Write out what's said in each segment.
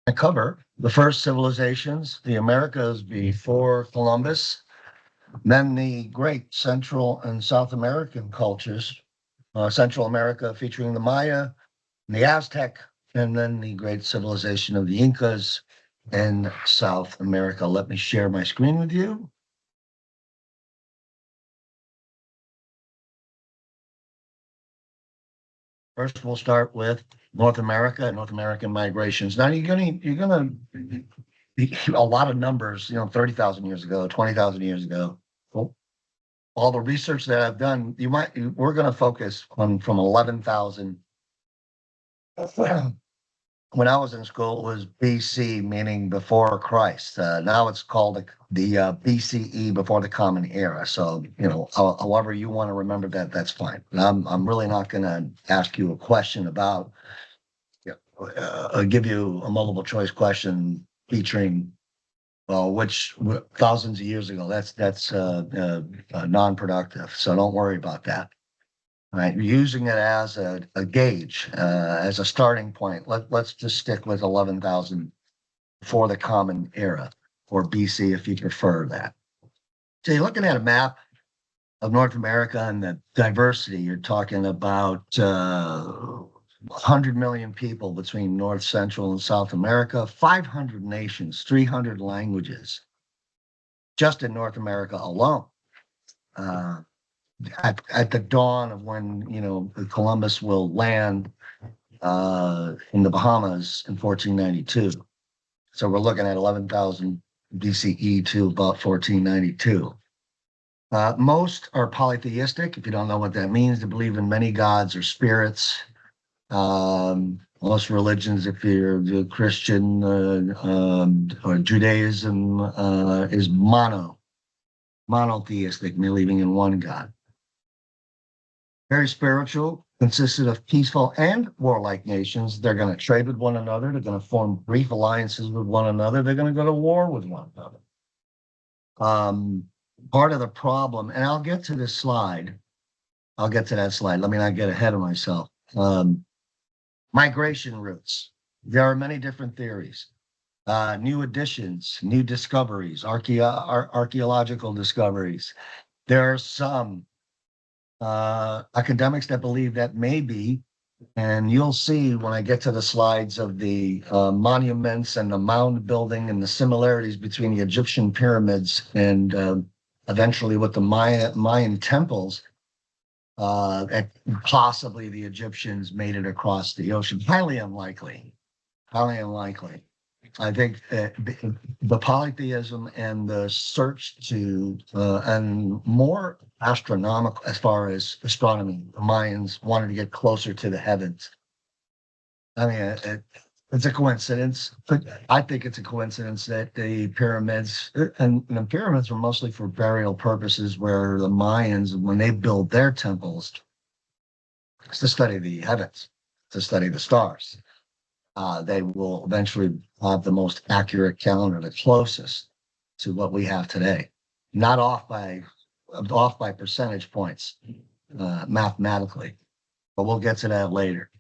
I cover the first civilizations, the Americas before Columbus, then the great Central and South American cultures, Central America featuring the Maya, the Aztec, and then the great civilization of the Incas in South America. Let me share my screen with you. First, we'll start with North America and North American migrations. Now, you're gonna a lot of numbers. 30,000 years ago, 20,000 years ago. Well, all the research that I've done, we're going to focus on from 11,000. When I was in school, it was BC, meaning before Christ. Now it's called the BCE, before the Common Era. So, however you want to remember that, that's fine. And I'm really not going to ask you a question about, give you a multiple choice question featuring, which thousands of years ago. That's non-productive. So don't worry about that. Right, using it as a gauge, as a starting point. Let's just stick with 11,000 for the Common Era, or BC, if you prefer that. So you're looking at a map of North America and the diversity. You're talking about 100 million people between North, Central, and South America, 500 nations, 300 languages, just in North America alone. At the dawn of when Columbus will land in the Bahamas in 1492. So we're looking at 11,000 BCE to about 1492. Most are polytheistic. If you don't know what that means, they believe in many gods or spirits. Most religions, if you're Christian or Judaism, is monotheistic, believing in one God. Very spiritual, consisted of peaceful and warlike nations. They're going to trade with one another. They're going to form brief alliances with one another. They're going to go to war with one another. Part of the problem, and I'll get to this slide. I'll get to that slide. Let me not get ahead of myself. Migration routes. There are many different theories. New additions, new discoveries, archaeological discoveries. There are some academics that believe that maybe, and you'll see when I get to the slides of the monuments and the mound building and the similarities between the Egyptian pyramids and eventually with the Mayan temples, that possibly the Egyptians made it across the ocean. Highly unlikely. Highly unlikely. I think the polytheism and the search to, and more astronomical as far as astronomy, the Mayans wanted to get closer to the heavens. I mean, it's a coincidence, but I think it's a coincidence that the pyramids, and the pyramids were mostly for burial purposes, where the Mayans, when they build their temples, it's to study the heavens, to study the stars. They will eventually have the most accurate calendar, the closest to what we have today, not off by percentage points mathematically, but we'll get to that later.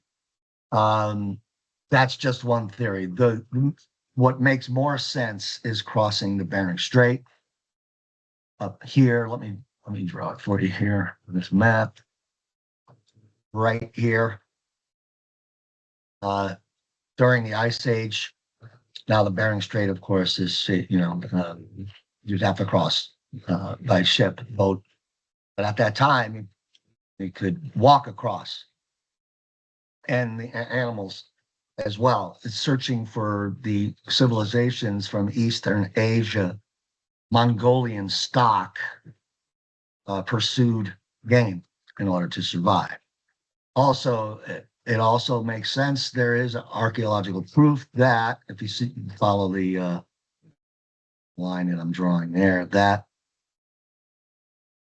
That's just one theory. What makes more sense is crossing the Bering Strait up here. Let me draw it for you here on this map. Right here. During the Ice Age, now the Bering Strait, of course, is, you'd have to cross by ship, boat. But at that time, you could walk across. And the animals as well, searching for the civilizations from Eastern Asia. Mongolian stock pursued game in order to survive. Also, it also makes sense. There is archaeological proof that, if you follow the line that I'm drawing there, that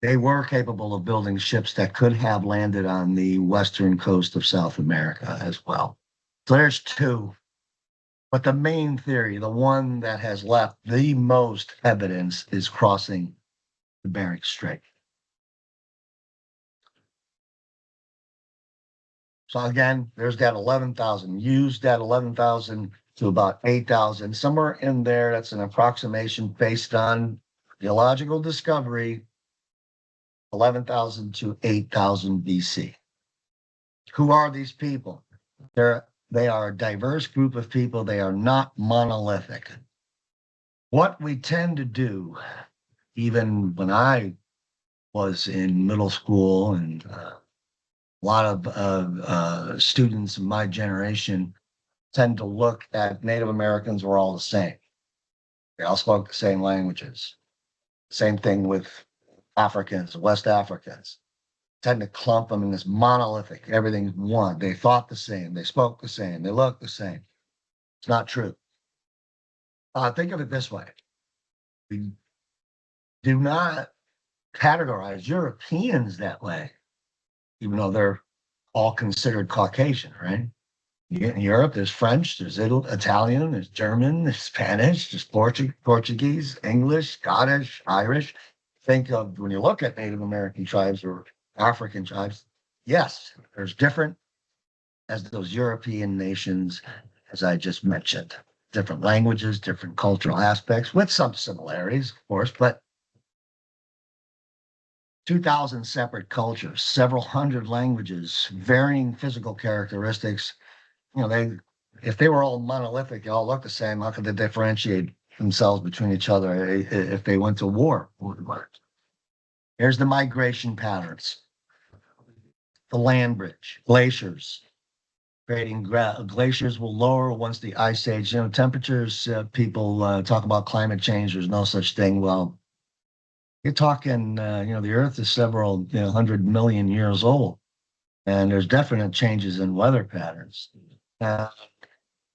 they were capable of building ships that could have landed on the western coast of South America as well. So there's two. But the main theory, the one that has left the most evidence, is crossing the Bering Strait. So again, there's that 11,000. Use that 11,000 to about 8,000, somewhere in there. That's an approximation based on geological discovery, 11,000 to 8,000 BC. Who are these people? They are a diverse group of people. They are not monolithic. What we tend to do, even when I was in middle school, and a lot of students of my generation tend to look at Native Americans were all the same. They all spoke the same languages. Same thing with Africans, West Africans. Tend to clump them in this monolithic, everything's one. They thought the same, they spoke the same, they looked the same. It's not true. Think of it this way. We do not categorize Europeans that way, even though they're all considered Caucasian, right? In Europe, there's French, there's Italian, there's German, there's Spanish, there's Portuguese, English, Scottish, Irish. Think of when you look at Native American tribes or African tribes, yes, there's different as those European nations, as I just mentioned, different languages, different cultural aspects with some similarities, of course, but 2,000 separate cultures, several hundred languages, varying physical characteristics. If they were all monolithic, they all look the same, how could they differentiate themselves between each other if they went to war? Here's the migration patterns. The land bridge, glaciers, creating glaciers will lower once the ice age. Temperatures, people talk about climate change. There's no such thing. Well, you're talking, the Earth is several 100 million years old, and there's definite changes in weather patterns.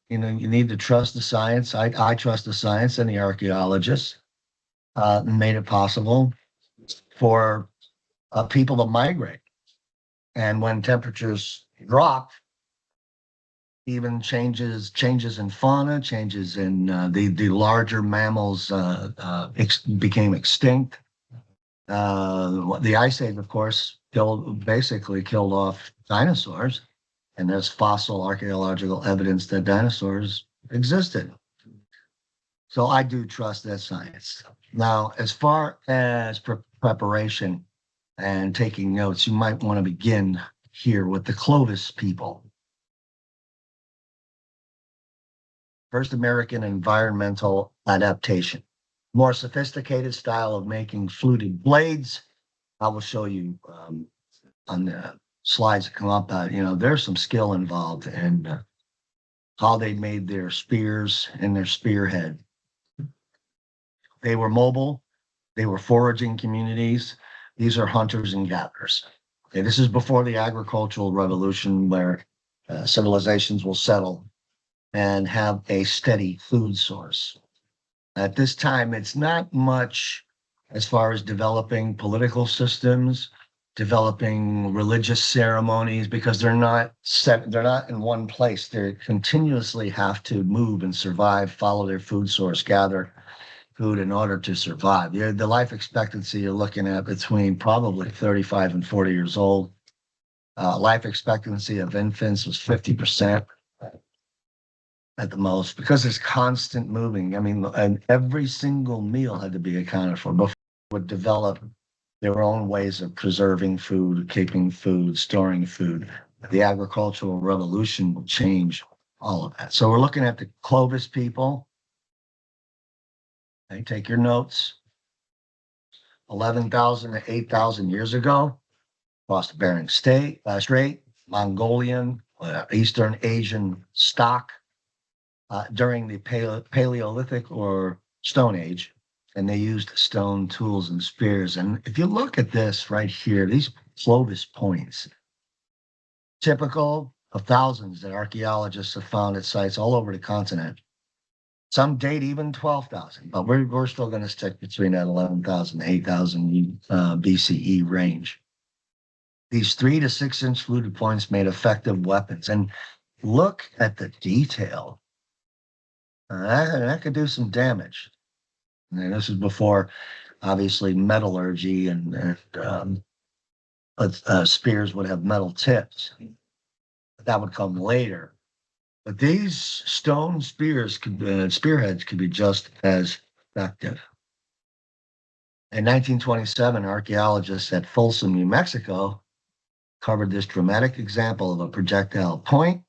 You need to trust the science. I trust the science and the archaeologists made it possible for people to migrate. And when temperatures drop, even changes in fauna, changes in the larger mammals became extinct. The Ice Age, of course, basically killed off dinosaurs, and there's fossil archaeological evidence that dinosaurs existed. So I do trust that science. Now, as far as preparation and taking notes, you might want to begin here with the Clovis people. First American environmental adaptation. More sophisticated style of making fluted blades. I will show you on the slides that come up. There's some skill involved in how they made their spears and their spearhead. They were mobile. They were foraging communities. These are hunters and gatherers. Okay, this is before the agricultural revolution, where civilizations will settle and have a steady food source. At this time, it's not much as far as developing political systems, developing religious ceremonies, because they're not in one place. They continuously have to move and survive, follow their food source, gather food in order to survive. The life expectancy you're looking at between probably 35 and 40 years old. Life expectancy of infants was 50% at the most, because it's constant moving. And every single meal had to be accounted for before they would develop their own ways of preserving food, keeping food, storing food. The agricultural revolution will change all of that. So we're looking at the Clovis people. Okay, take your notes. 11,000 to 8,000 years ago, across the Bering Strait, Mongolian, Eastern Asian stock during the Paleolithic or Stone Age, and they used stone tools and spears. And if you look at this right here, these Clovis points, typical of thousands that archaeologists have found at sites all over the continent. Some date even 12,000, but we're still going to stick between that 11,000 to 8,000 BCE range. These 3 to 6 inch fluted points made effective weapons. And look at the detail. That could do some damage. And this is before, obviously, metallurgy and spears would have metal tips. That would come later. But these stone spearheads could be just as effective. In 1927, archaeologists at Folsom, New Mexico, covered this dramatic example of a projectile point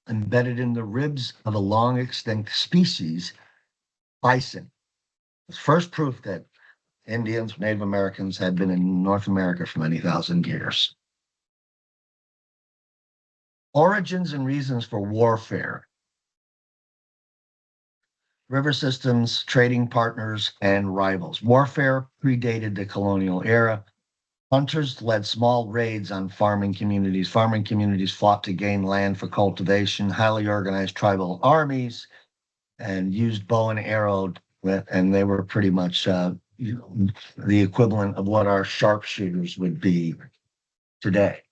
embedded in the ribs of a long extinct species, bison. It's first proof that Indians, Native Americans had been in North America for many thousand years. Origins and reasons for warfare. River systems, trading partners, and rivals. Warfare predated the colonial era. Hunters led small raids on farming communities. Farming communities fought to gain land for cultivation. Highly organized tribal armies and used bow and arrow, and they were pretty much the equivalent of what our sharpshooters would be today.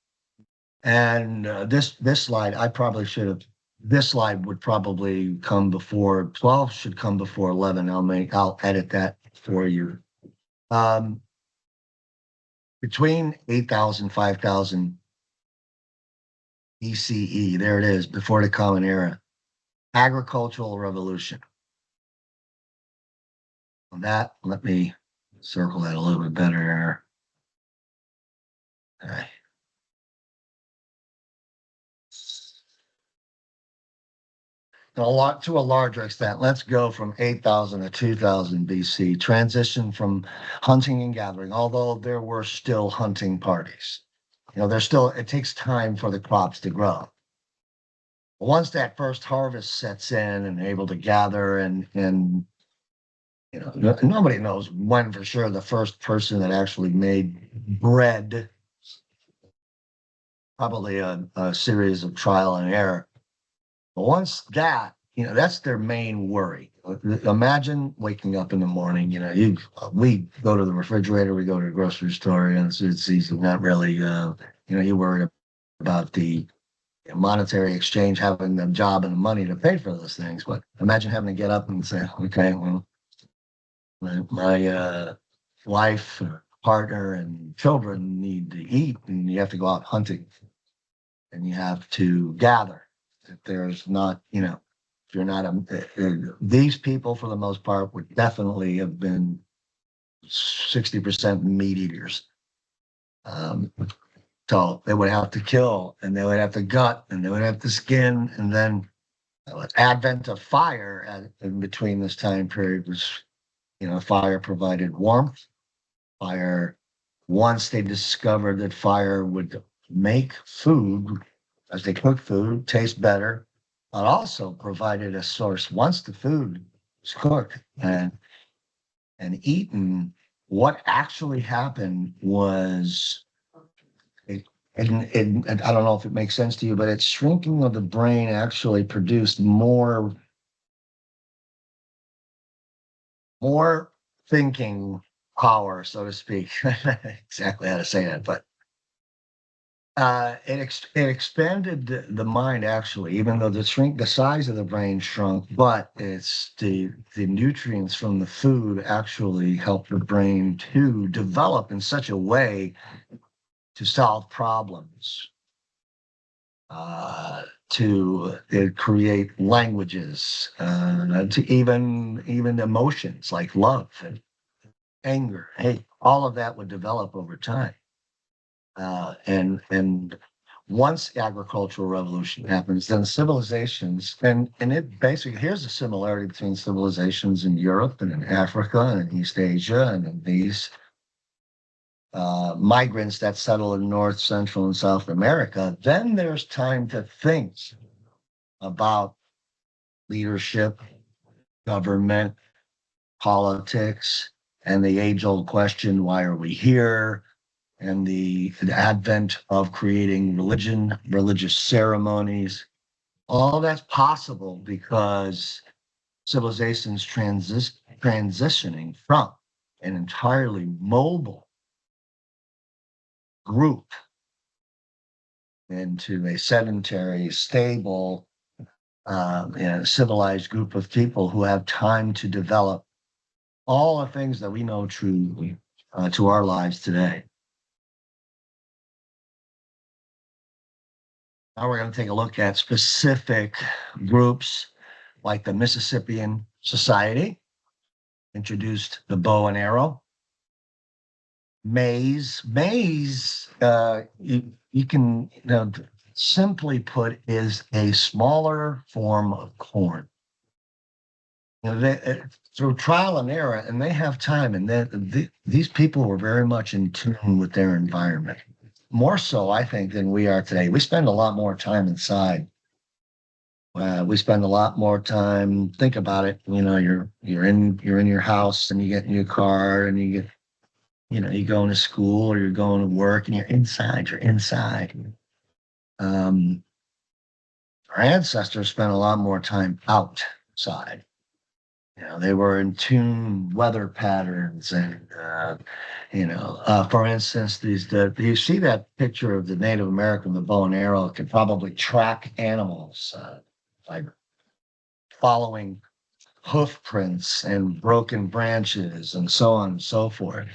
And this slide, I probably should have. This slide would probably come before 12. Should come before 11. I'll edit that for you. Between 8,000, 5,000 BCE, there it is, before the Common Era, agricultural revolution. On that, let me circle that a little bit better. All right. To a larger extent, let's go from 8,000 to 2,000 BC, transition from hunting and gathering, although there were still hunting parties. It takes time for the crops to grow. Once that first harvest sets in and able to gather and nobody knows when for sure the first person that actually made bread, probably a series of trial and error. But once that, that's their main worry. Imagine waking up in the morning, we go to the refrigerator, we go to the grocery store, and it's easy, not really, you worry about the monetary exchange, having the job and the money to pay for those things. But imagine having to get up and say, okay, well, my wife, partner, and children need to eat, and you have to go out hunting, and you have to gather. If there's not, if you're not these people for the most part would definitely have been 60% meat eaters. So they would have to kill, and they would have to gut, and they would have to skin, and then advent of fire in between this time period was, fire provided warmth. Fire, once they discovered that fire would make food, as they cook food, taste better, but also provided a source. Once the food was cooked and eaten, what actually happened was, and I don't know if it makes sense to you, but its shrinking of the brain actually produced more thinking power, so to speak. Exactly how to say that, but it expanded the mind, actually, even though the size of the brain shrunk, but it's the nutrients from the food actually helped the brain to develop in such a way to solve problems, to create languages, to even emotions like love and anger. Hey, all of that would develop over time. And once the agricultural revolution happens, then civilizations, and it basically, here's a similarity between civilizations in Europe and in Africa and in East Asia and in these migrants that settle in North, Central, and South America. Then there's time to think about leadership, government, politics, and the age-old question, why are we here? And the advent of creating religion, religious ceremonies. All that's possible because civilization's transitioning from an entirely mobile group into a sedentary, stable, civilized group of people who have time to develop all the things that we know truly to our lives today. Now we're going to take a look at specific groups like the Mississippian Society, introduced the bow and arrow. Maize, you can, simply put, is a smaller form of corn. Through trial and error, and they have time, and these people were very much in tune with their environment, more so, I think, than we are today. We spend a lot more time inside. We spend a lot more time. Think about it. You're in your house, and you get in your car, and you're going to school or you're going to work, and you're inside. You're inside. Um, our ancestors spent a lot more time outside. They were in tune weather patterns, and for instance, you see that picture of the Native American with the bow and arrow could probably track animals by following hoof prints and broken branches and so on and so forth.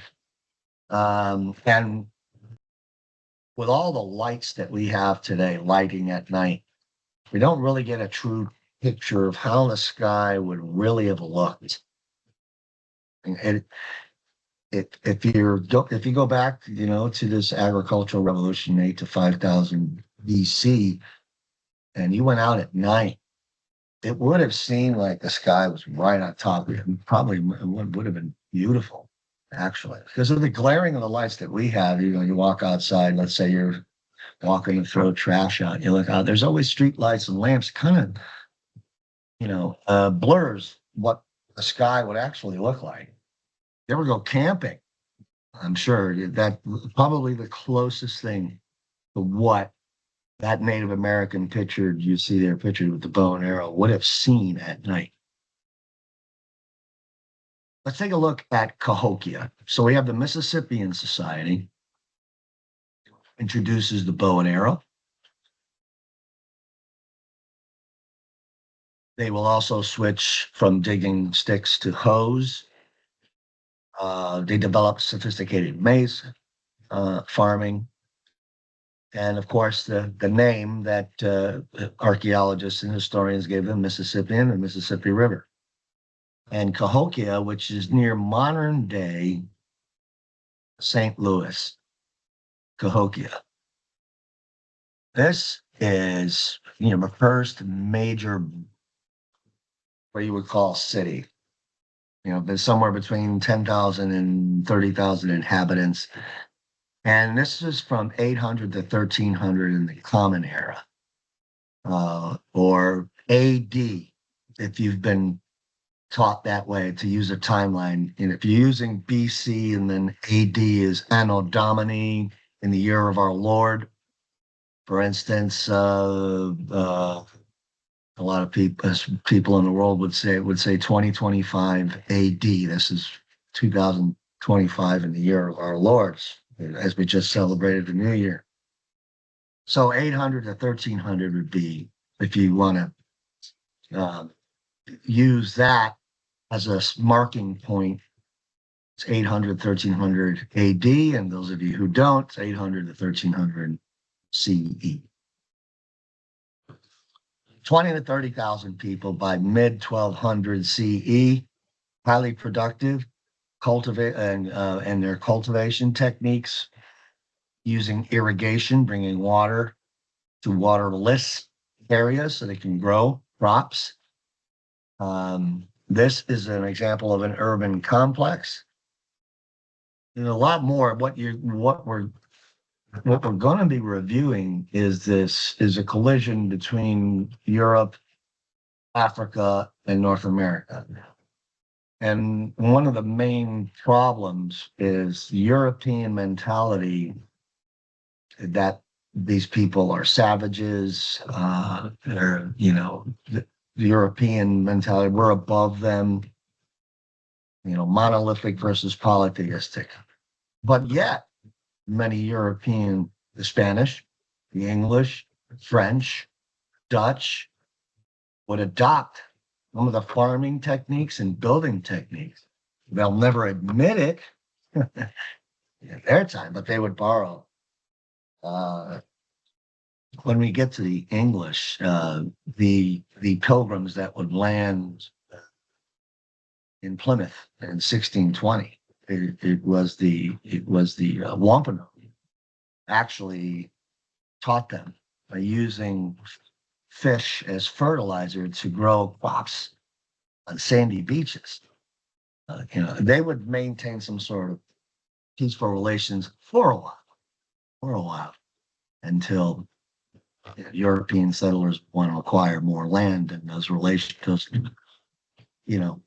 And with all the lights that we have today, lighting at night, we don't really get a true picture of how the sky would really have looked. And if you go back, to this agricultural revolution, 8 to 5,000 BC, and you went out at night, it would have seemed like the sky was right on top of it. Probably would have been beautiful, actually, because of the glaring of the lights that we have. You walk outside, let's say you're walking to throw trash out, you look out, there's always street lights and lamps, kind of, blurs what the sky would actually look like. You ever go camping? I'm sure that probably the closest thing to what that Native American you see there pictured with the bow and arrow would have seen at night. Let's take a look at Cahokia. So we have the Mississippian Society, introduces the bow and arrow. They will also switch from digging sticks to hoes. They develop sophisticated maize farming. And of course, the name that archaeologists and historians gave them, Mississippian and Mississippi River. And Cahokia, which is near modern day St. Louis, Cahokia. This is, the first major, what you would call city. There's somewhere between 10,000 and 30,000 inhabitants. And this is from 800 to 1300 in the Common Era, or AD, if you've been taught that way to use a timeline. And if you're using BC and then AD is Anno Domini, in the year of our Lord, for instance, a lot of people in the world would say 2025 AD. This is 2025 in the year of our Lord's, as we just celebrated the new year. So 800 to 1300 would be, if you want to use that as a marking point, it's 800, 1300 AD. And those of you who don't, it's 800 to 1300 CE. 20 to 30,000 people by mid 1200 CE, highly productive, cultivate and their cultivation techniques, using irrigation, bringing water to waterless areas so they can grow crops. This is an example of an urban complex. And a lot more. What we're going to be reviewing is a collision between Europe, Africa, and North America. And one of the main problems is the European mentality that these people are savages. They're, the European mentality, we're above them, monolithic versus polytheistic. But yet, many European, the Spanish, the English, French, Dutch, would adopt some of the farming techniques and building techniques. They'll never admit it in their time, but they would borrow when we get to the English, the pilgrims that would land in Plymouth in 1620, it was the Wampanoag actually taught them by using fish as fertilizer to grow crops on sandy beaches. They would maintain some sort of peaceful relations for a while, until European settlers want to acquire more land, and those relations,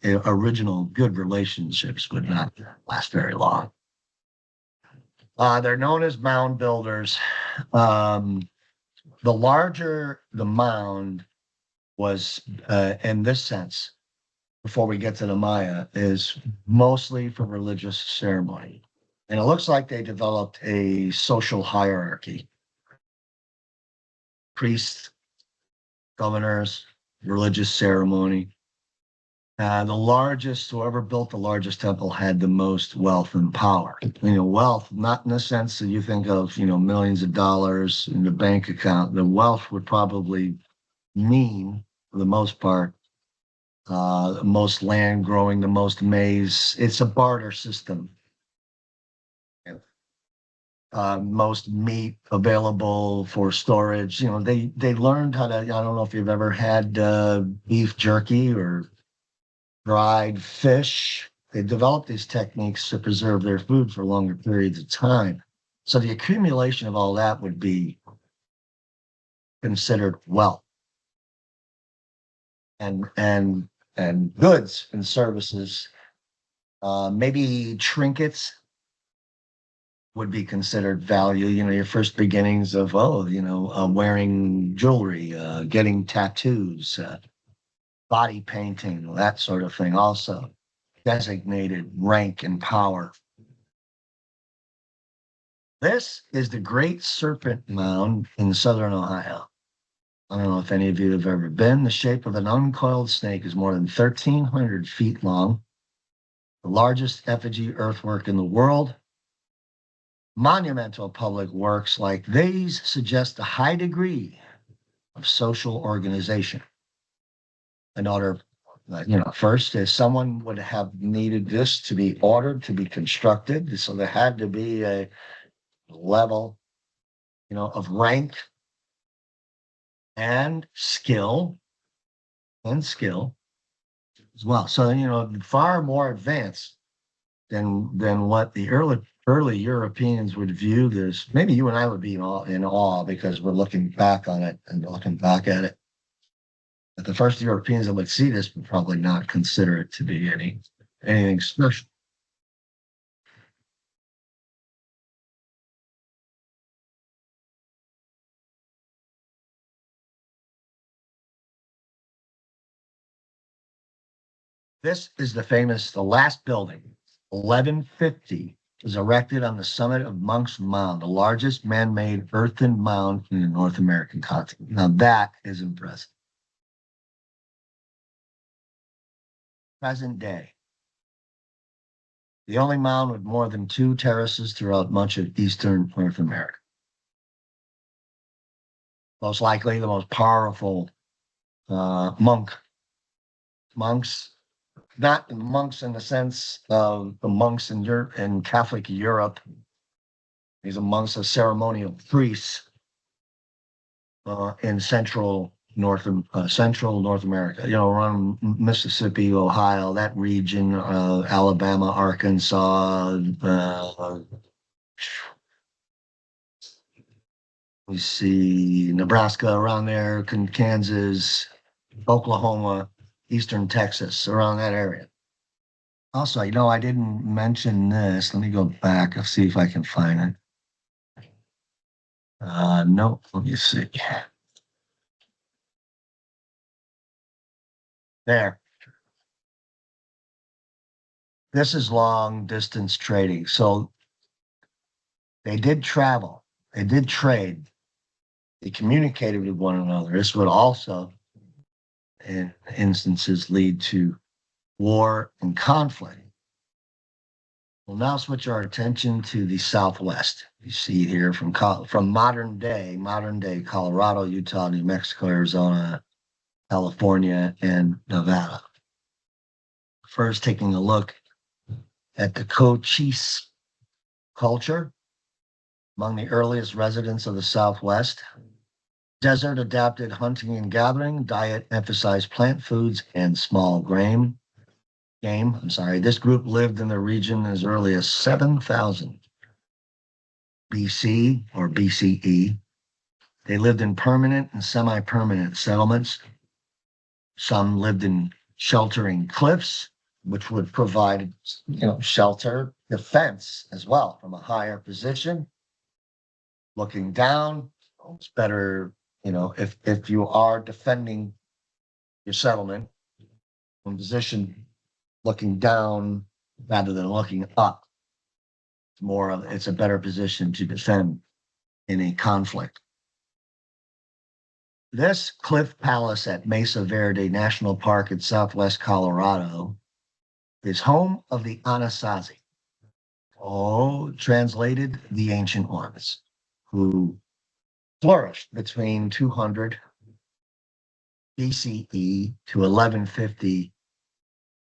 original good relationships would not last very long. They're known as mound builders. Um, the larger the mound was, in this sense, before we get to the Maya, is mostly for religious ceremony. And it looks like they developed a social hierarchy: priests, governors, religious ceremony. Whoever built the largest temple had the most wealth and power. Wealth, not in the sense that you think of, millions of dollars in the bank account. The wealth would probably mean, for the most part, the most land growing, the most maize. It's a barter system. Most meat available for storage. They learned how to. I don't know if you've ever had beef jerky or dried fish. They developed these techniques to preserve their food for longer periods of time. So the accumulation of all that would be considered wealth, and goods and services. Maybe trinkets would be considered value. Your first beginnings of wearing jewelry, getting tattoos, body painting, that sort of thing. Also designated rank and power. This is the Great Serpent Mound in southern Ohio. I don't know if any of you have ever been. The shape of an uncoiled snake is more than 1,300 feet long, the largest effigy earthwork in the world. Monumental public works like these suggest a high degree of social organization. In order, first, someone would have needed this to be ordered, to be constructed. So there had to be a level, of rank and skill as well. So, far more advanced than what the early Europeans would view this. Maybe you and I would be in awe because we're looking back on it and looking back at it. But the first Europeans that would see this would probably not consider it to be anything special. This is the last building. 1150 was erected on the summit of Monk's Mound, the largest man-made earthen mound in the North American continent. Now that is impressive. Present day, the only mound with more than two terraces throughout much of eastern North America. Most likely the most powerful monks, not monks in the sense of the monks in Europe, in Catholic Europe. These are monks as ceremonial priests in central North America. Around Mississippi, Ohio, that region, Alabama, Arkansas. We see Nebraska around there, Kansas, Oklahoma, eastern Texas, around that area. Also, I didn't mention this. Let me go back and see if I can find it. No, let me see. There. This is long distance trading. So they did travel, they did trade, they communicated with one another. This would also, in instances, lead to war and conflict. We'll now switch our attention to the Southwest. You see here from modern day Colorado, Utah, New Mexico, Arizona, California, and Nevada. First, taking a look at the Cochise culture, among the earliest residents of the Southwest. Desert adapted hunting and gathering, diet emphasized plant foods and small game. This group lived in the region as early as 7,000 BC or BCE. They lived in permanent and semi-permanent settlements. Some lived in sheltering cliffs, which would provide, shelter, defense as well from a higher position. Looking down, it's better, if you are defending your settlement from position looking down rather than looking up. It's a better position to defend in a conflict. This cliff palace at Mesa Verde National Park in southwest Colorado is home of the Anasazi, translated the ancient ones, who flourished between 200 BCE to 1150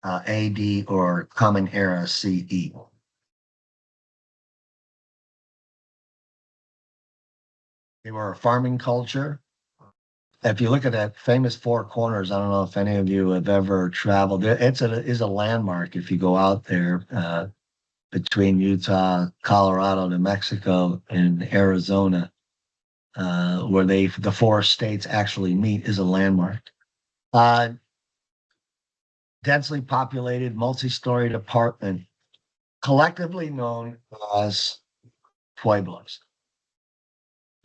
AD or Common Era CE. They were a farming culture. If you look at that famous Four Corners, I don't know if any of you have ever traveled there. It is a landmark if you go out there between Utah, Colorado, New Mexico, and Arizona, where the four states actually meet, is a landmark. Densely populated, multi-storied apartment, collectively known as pueblos.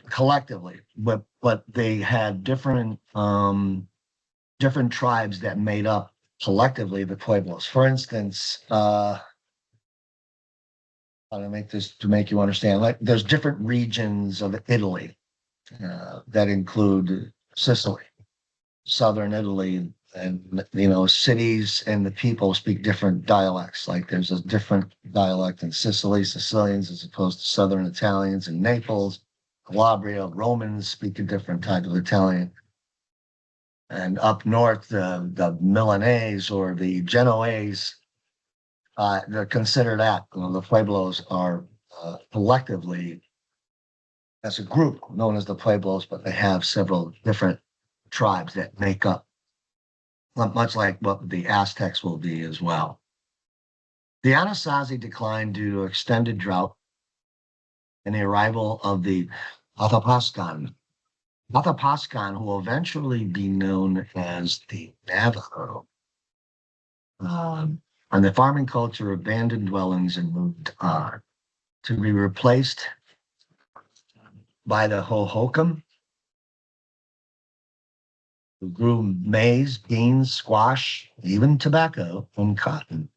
Collectively, but they had different tribes that made up collectively the pueblos. For instance, how to make this to make you understand, like there's different regions of Italy that include Sicily, southern Italy, and cities and the people speak different dialects. Like there's a different dialect in Sicily, Sicilians as opposed to southern Italians in Naples. Calabria, Romans speak a different type of Italian. And up north, the Milanese or the Genoese, they're considered that. The Pueblos are collectively, as a group, known as the Pueblos, but they have several different tribes that make up, much like what the Aztecs will be as well. The Anasazi declined due to extended drought and the arrival of the Athapascan, who will eventually be known as the Navajo. And the farming culture abandoned dwellings and moved on to be replaced by the Hohokam, who grew maize, beans, squash, even tobacco, and cotton.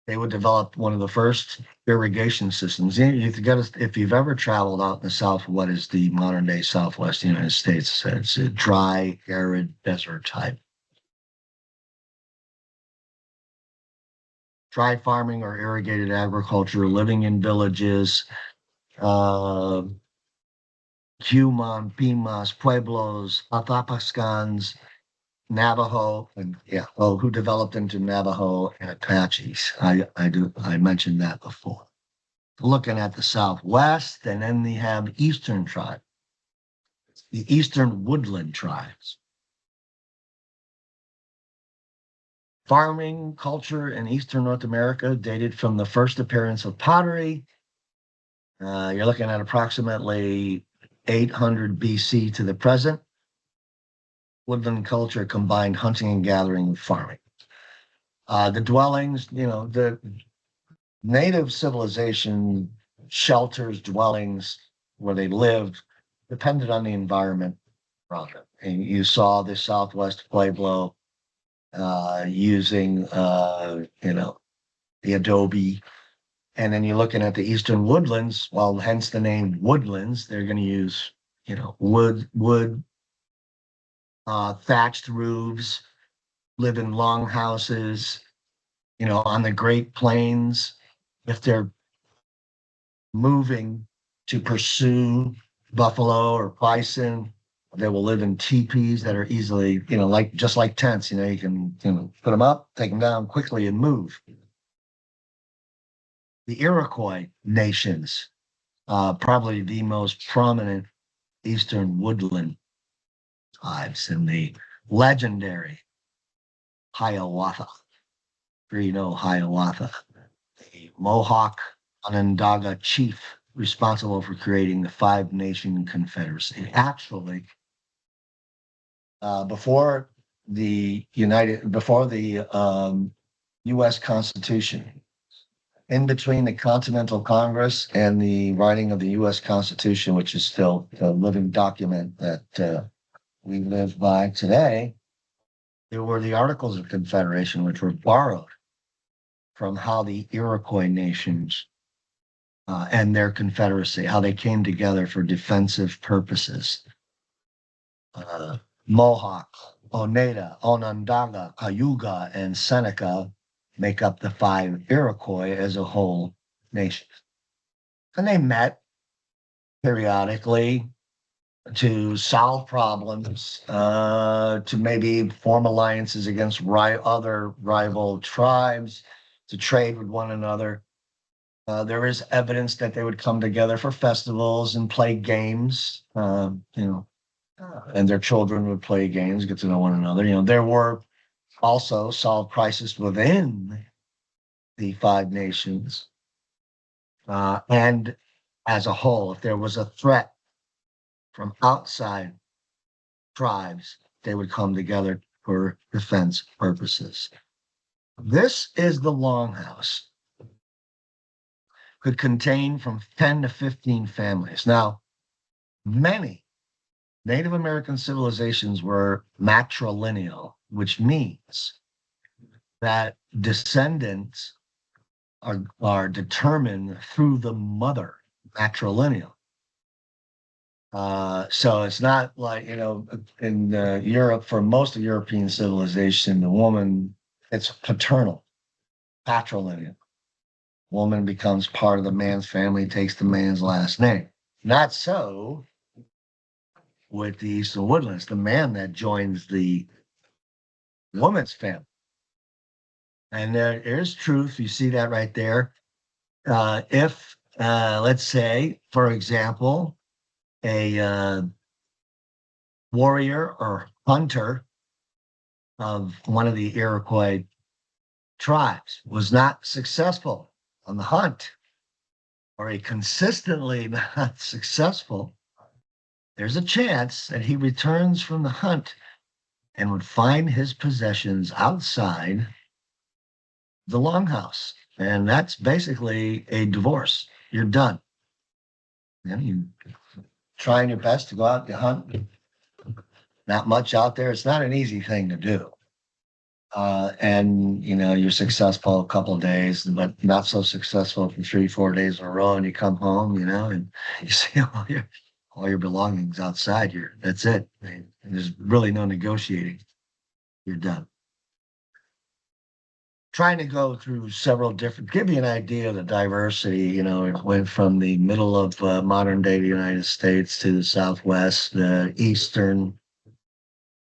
They would develop one of the first irrigation systems. If you've ever traveled out in the South, what is the modern day Southwest United States? It's a dry, arid desert type. Dry farming or irrigated agriculture, living in villages, Human, Pimas, Pueblos, Athapascans, Navajo, and who developed into Navajo and Apaches. I mentioned that before. Looking at the Southwest, and then they have Eastern tribes, the Eastern woodland tribes. Farming culture in Eastern North America dated from the first appearance of pottery. You're looking at approximately 800 BC to the present. Woodland culture combined hunting and gathering with farming. The dwellings, the native civilization shelters, dwellings where they lived depended on the environment around them. And you saw the Southwest Pueblo using, the adobe. And then you're looking at the Eastern woodlands, well, hence the name woodlands. They're going to use, wood, thatched roofs, live in long houses, on the Great Plains, if they're moving to pursue buffalo or bison, they will live in teepees that are easily, like just like tents. You can, put them up, take them down quickly, and move. The Iroquois nations, probably the most prominent eastern woodland tribes in the legendary Hiawatha. Hiawatha, the Mohawk Onondaga chief responsible for creating the Five Nation Confederacy. Actually, before the U.S. Constitution, in between the Continental Congress and the writing of the U.S. Constitution, which is still a living document that we live by today, there were the Articles of Confederation, which were borrowed from how the Iroquois nations and their confederacy, how they came together for defensive purposes. Mohawk, Oneida, Onondaga, Cayuga, and Seneca make up the five Iroquois as a whole nation. And they met periodically to solve problems, to maybe form alliances against other rival tribes, to trade with one another. There is evidence that they would come together for festivals and play games, and their children would play games, get to know one another. There were also solved crises within the Five Nations. And as a whole, if there was a threat from outside tribes, they would come together for defense purposes. This is the Longhouse. Could contain from 10 to 15 families. Now, many Native American civilizations were matrilineal, which means that descendants are determined through the mother, matrilineal. So it's not like, in Europe, for most of European civilization, the woman, it's paternal, patrilineal. Woman becomes part of the man's family, takes the man's last name. Not so with the Eastern Woodlands, the man that joins the woman's family. And there is truth. You see that right there. If, let's say, for example, a warrior or hunter of one of the Iroquois tribes was not successful on the hunt, or he consistently not successful, there's a chance that he returns from the hunt and would find his possessions outside the longhouse. And that's basically a divorce. You're done. You trying your best to go out and hunt. Not much out there. It's not an easy thing to do. And you're successful a couple of days, but not so successful for 3-4 days in a row. And you come home, and you see all your belongings outside. That's it. There's really no negotiating. You're done. Trying to go through several different, give you an idea of the diversity. It went from the middle of modern day United States to the Southwest, the Eastern,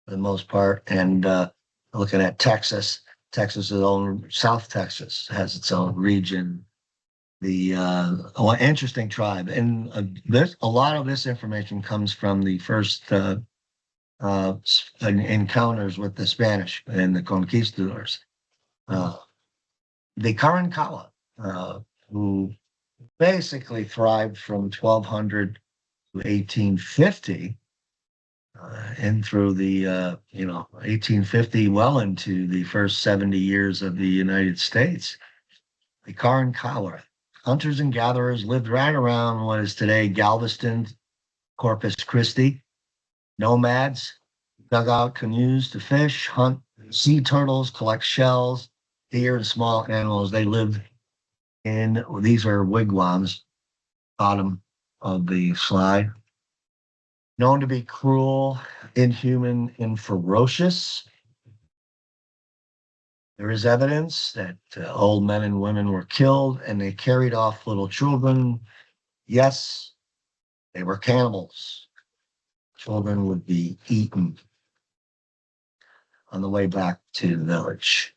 for the most part, and looking at Texas. South Texas has its own region. The interesting tribe, and there's a lot of this information comes from the first encounters with the Spanish and the conquistadors. The Karankawa, who basically thrived from 1200 to 1850, and through the 1850 well into the first 70 years of the United States. The Karankawa, hunters and gatherers, lived right around what is today Galveston, Corpus Christi. Nomads dug out canoes to fish, hunt sea turtles, collect shells, deer, and small animals. They lived these are wigwams, bottom of the slide. Known to be cruel, inhuman, and ferocious. There is evidence that old men and women were killed and they carried off little children. Yes, they were cannibals. Children would be eaten on the way back to the village.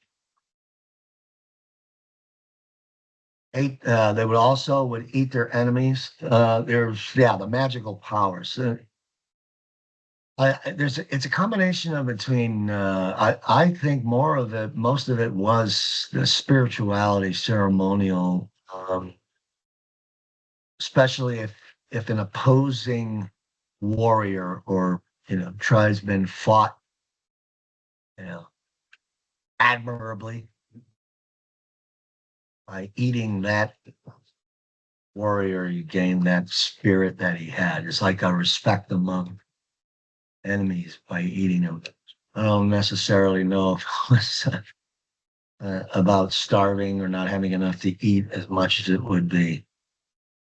They would eat their enemies. The magical powers. It's a combination of between. I think most of it was the spirituality, ceremonial, especially if an opposing warrior or tribesman fought, you know, admirably by eating that warrior, you gain that spirit that he had. It's like a respect among enemies by eating them. I don't necessarily know if it was about starving or not having enough to eat as much as it would be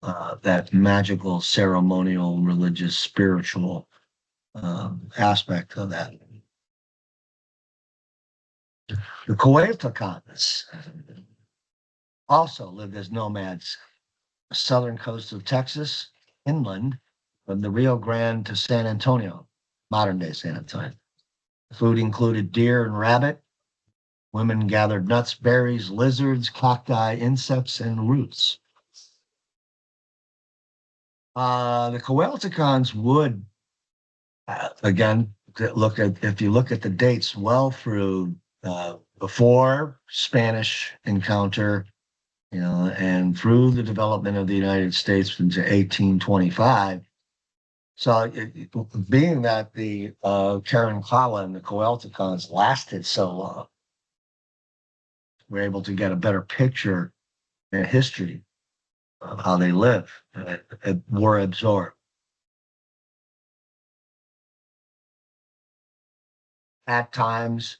that magical, ceremonial, religious, spiritual aspect of that. The Coatlicans also lived as nomads, southern coast of Texas, inland from the Rio Grande to San Antonio, modern day San Antonio. Food included deer and rabbit. Women gathered nuts, berries, lizards, cacti, insects, and roots. The Coatlicans would, again, if you look at the dates well through before Spanish encounter, and through the development of the United States into 1825. So being that the Karankawa and the Coatlicans lasted so long, we're able to get a better picture in history of how they live and were absorbed. At times,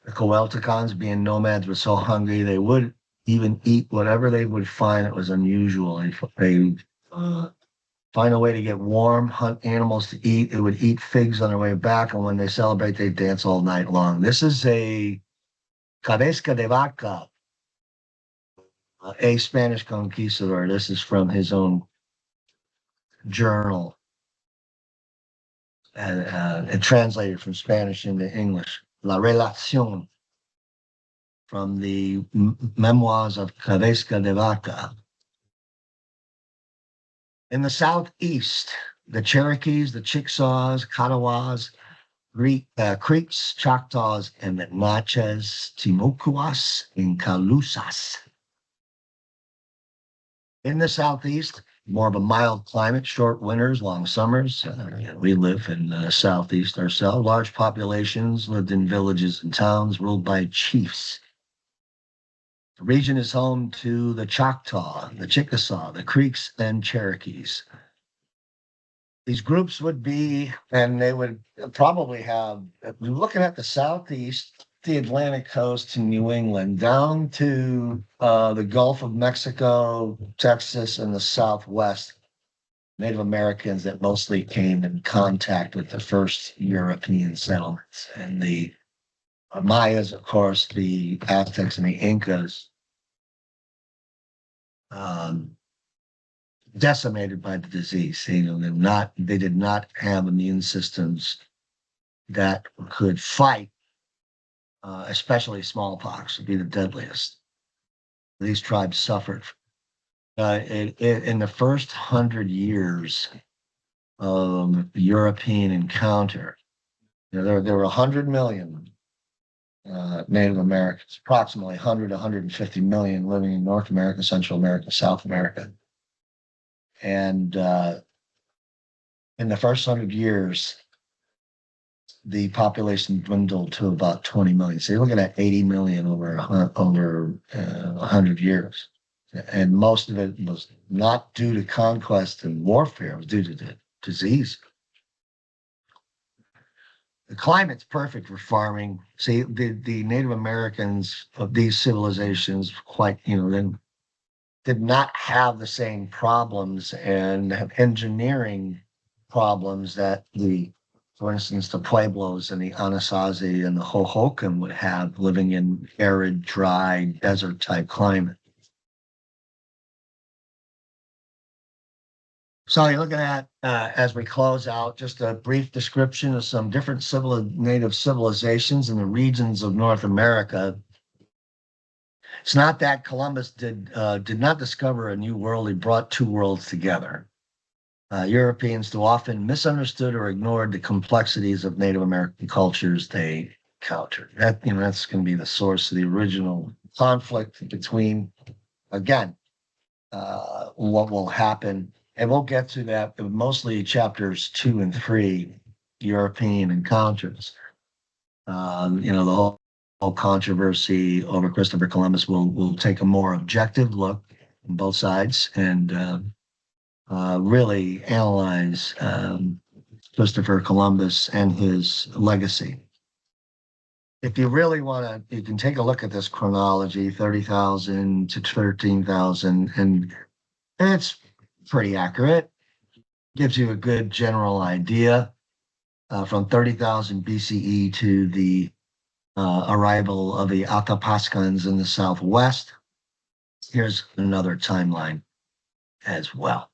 the Coatlicans, being nomads, were so hungry they would even eat whatever they would find that was unusual. They find a way to get warm, hunt animals to eat. They would eat figs on their way back, and when they celebrate, they dance all night long. This is a cabeza de vaca, a Spanish conquistador. This is from his own journal and translated from Spanish into English. La Relación, from the memoirs of Cabeza de Vaca. In the southeast, the Cherokees, the Chickasaws, Catawbas, Creeks, Choctaws, and the Natchez, Timucuas, and Calusas. In the southeast, more of a mild climate, short winters, long summers. We live in the southeast ourselves. Large populations lived in villages and towns ruled by chiefs. The region is home to the Choctaw, the Chickasaw, the Creeks, and Cherokees. These groups would be, and they would probably have, we're looking at the southeast, the Atlantic coast to New England, down to the Gulf of Mexico, Texas, and the Southwest. Native Americans that mostly came in contact with the first European settlements. And the Mayas, of course, the Aztecs and the Incas, decimated by the disease. They did not have immune systems that could fight, especially smallpox, would be the deadliest. These tribes suffered. In the first 100 years of European encounter, there were 100 million Native Americans, approximately 100 to 150 million living in North America, Central America, South America. And in the first 100 years, the population dwindled to about 20 million. So you're looking at 80 million over 100 years. And most of it was not due to conquest and warfare, it was due to the disease. The climate's perfect for farming. See, the Native Americans of these civilizations then did not have the same problems and engineering problems that the for instance, the Pueblos and the Anasazi and the Hohokam would have living in arid, dry, desert type climate. So you're looking at, as we close out, just a brief description of some different native civilizations in the regions of North America. It's not that Columbus did not discover a new world; he brought two worlds together. Europeans too often misunderstood or ignored the complexities of Native American cultures they encountered. That's going to be the source of the original conflict between, again, what will happen. And we'll get to that, mostly chapters 2 and 3, European encounters. The whole controversy over Christopher Columbus will take a more objective look on both sides and really analyze Christopher Columbus and his legacy. If you really want to, you can take a look at this chronology, 30,000 to 13,000, and it's pretty accurate. Gives you a good general idea from 30,000 BCE to the arrival of the Athapascans in the Southwest. Here's another timeline as well.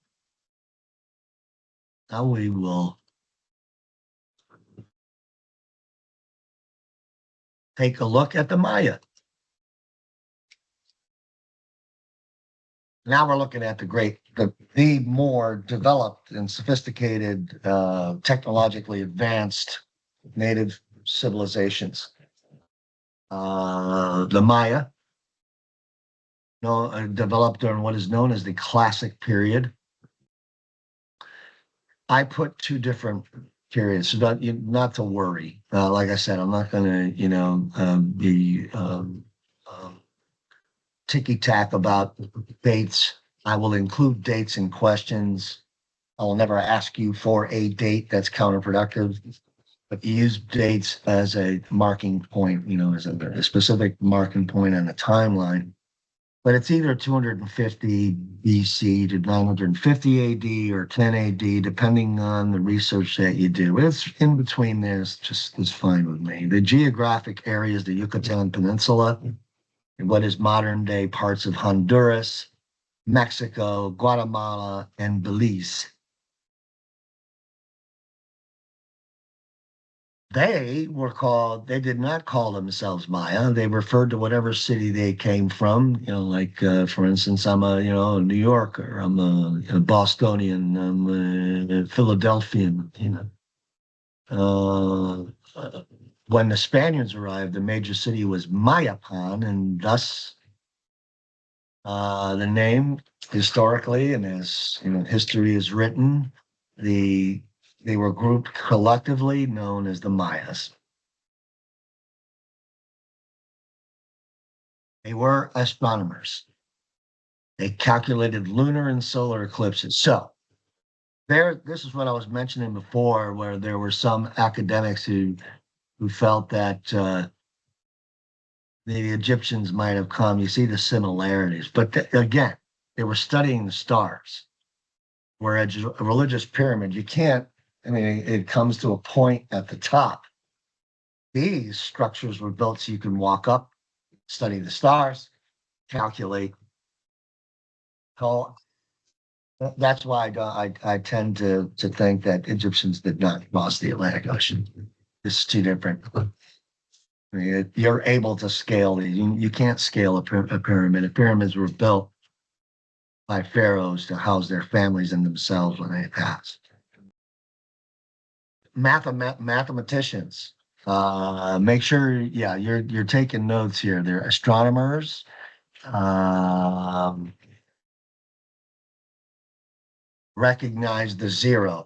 Now we will take a look at the Maya. Now we're looking at the more developed and sophisticated, technologically advanced native civilizations. The Maya, developed during what is known as the Classic period. I put two different periods, so not to worry. Like I said, I'm not going to, be ticky-tack about dates. I will include dates in questions. I will never ask you for a date. That's counterproductive. But use dates as a marking point, as a specific marking point on a timeline. But it's either 250 BC to 950 AD or 10 AD, depending on the research that you do. It's in between there. It's fine with me. The geographic area is the Yucatan Peninsula, in what is modern day parts of Honduras, Mexico, Guatemala, and Belize. They did not call themselves Maya. They referred to whatever city they came from. For instance, I'm a New Yorker. I'm a Bostonian. I'm a Philadelphian. When the Spaniards arrived, the major city was Mayapan, and thus the name historically, and as history is written, they were grouped collectively known as the Mayas. They were astronomers. They calculated lunar and solar eclipses. So this is what I was mentioning before, where there were some academics who felt that the Egyptians might have come. You see the similarities, but again, they were studying the stars. Whereas a religious pyramid, you can't. It comes to a point at the top. These structures were built so you can walk up, study the stars, calculate. So that's why I tend to think that Egyptians did not cross the Atlantic Ocean. It's too different. You're able to scale these. You can't scale a pyramid. Pyramids were built by pharaohs to house their families and themselves when they passed. Mathematicians. Make sure, you're taking notes here. They're astronomers. Recognize the zero.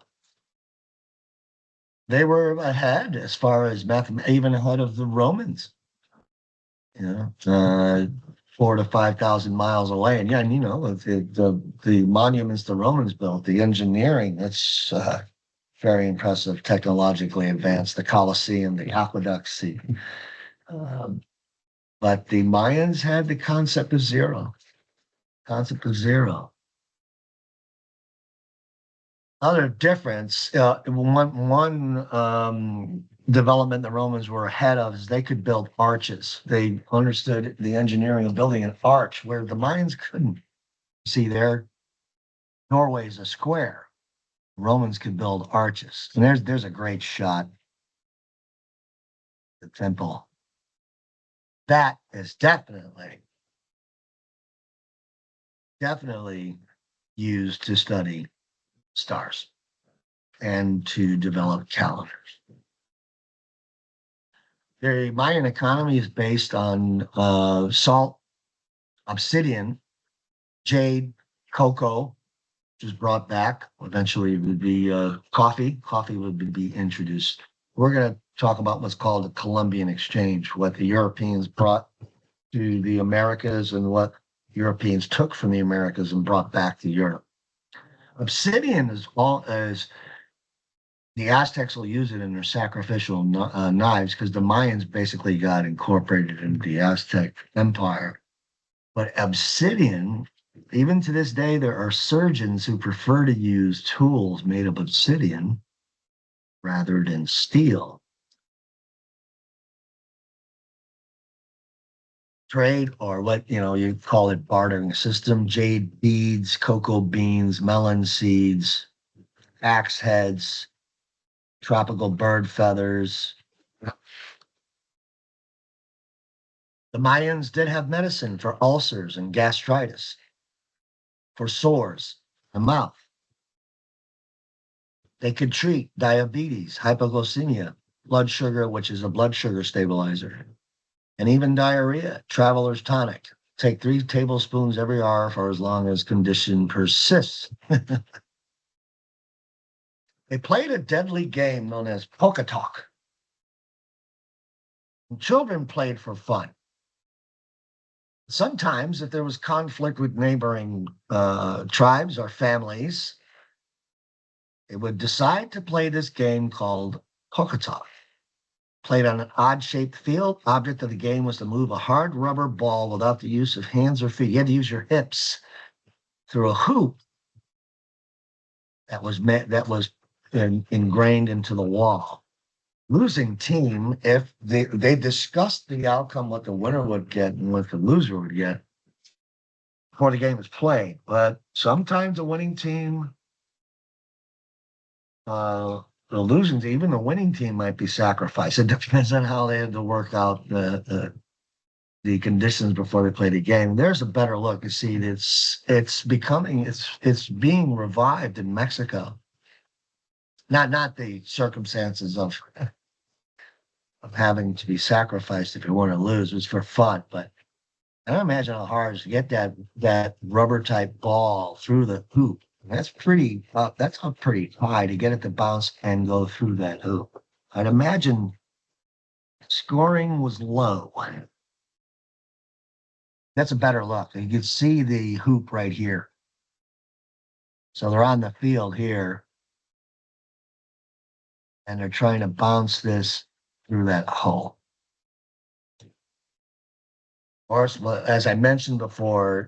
They were ahead as far as even ahead of the Romans. 4 to 5,000 miles away, and the monuments the Romans built, the engineering. That's very impressive, technologically advanced. The Colosseum, the aqueducts, but the Mayans had the concept of zero. Other difference, one development the Romans were ahead of is they could build arches. They understood the engineering of building an arch where the Mayans couldn't. See, their doorway is a square. Romans could build arches. And there's a great shot, the temple. That is definitely used to study stars and to develop calendars. The Mayan economy is based on salt, obsidian, jade, cocoa, which is brought back. Eventually, it would be coffee. Coffee would be introduced. We're going to talk about what's called the Columbian Exchange, what the Europeans brought to the Americas and what Europeans took from the Americas and brought back to Europe. Obsidian is all as the Aztecs will use it in their sacrificial knives because the Mayans basically got incorporated into the Aztec Empire. But obsidian, even to this day, there are surgeons who prefer to use tools made of obsidian rather than steel. Trade, or what you call it, bartering system: jade beads, cocoa beans, melon seeds, axe heads, tropical bird feathers. The Mayans did have medicine for ulcers and gastritis, for sores, the mouth. They could treat diabetes, hypoglycemia, blood sugar, which is a blood sugar stabilizer, and even diarrhea, traveler's tonic. Take 3 tablespoons every hour for as long as condition persists. They played a deadly game known as Pocketalk. Children played for fun. Sometimes, if there was conflict with neighboring tribes or families, they would decide to play this game called Pocketalk. Played on an odd-shaped field. Object of the game was to move a hard rubber ball without the use of hands or feet. You had to use your hips through a hoop that was ingrained into the wall. Losing team, if they discussed the outcome, what the winner would get and what the loser would get before the game was played. But sometimes the winning team, the losing team, even the winning team might be sacrificed. It depends on how they had to work out the conditions before they play the game. There's a better look. You see, it's being revived in Mexico. Not the circumstances of having to be sacrificed if you want to lose. It was for fun, but I don't imagine how hard it is to get that rubber type ball through the hoop. That's pretty. That's up pretty high to get it to bounce and go through that hoop. I'd imagine scoring was low. That's a better look. You can see the hoop right here. So they're on the field here, and they're trying to bounce this through that hole. Of course, as I mentioned before,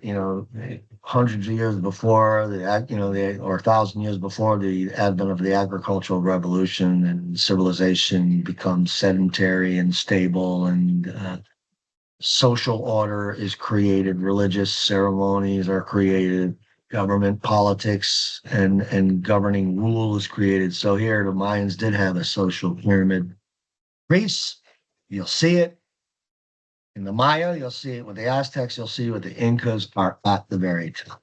hundreds of years before or 1,000 years before the advent of the agricultural revolution, and civilization becomes sedentary and stable, and social order is created, religious ceremonies are created, government politics and governing rule is created. So here the Mayans did have a social pyramid. Greece, you'll see it. In the Maya, you'll see it with the Aztecs, you'll see it with the Incas are at the very top.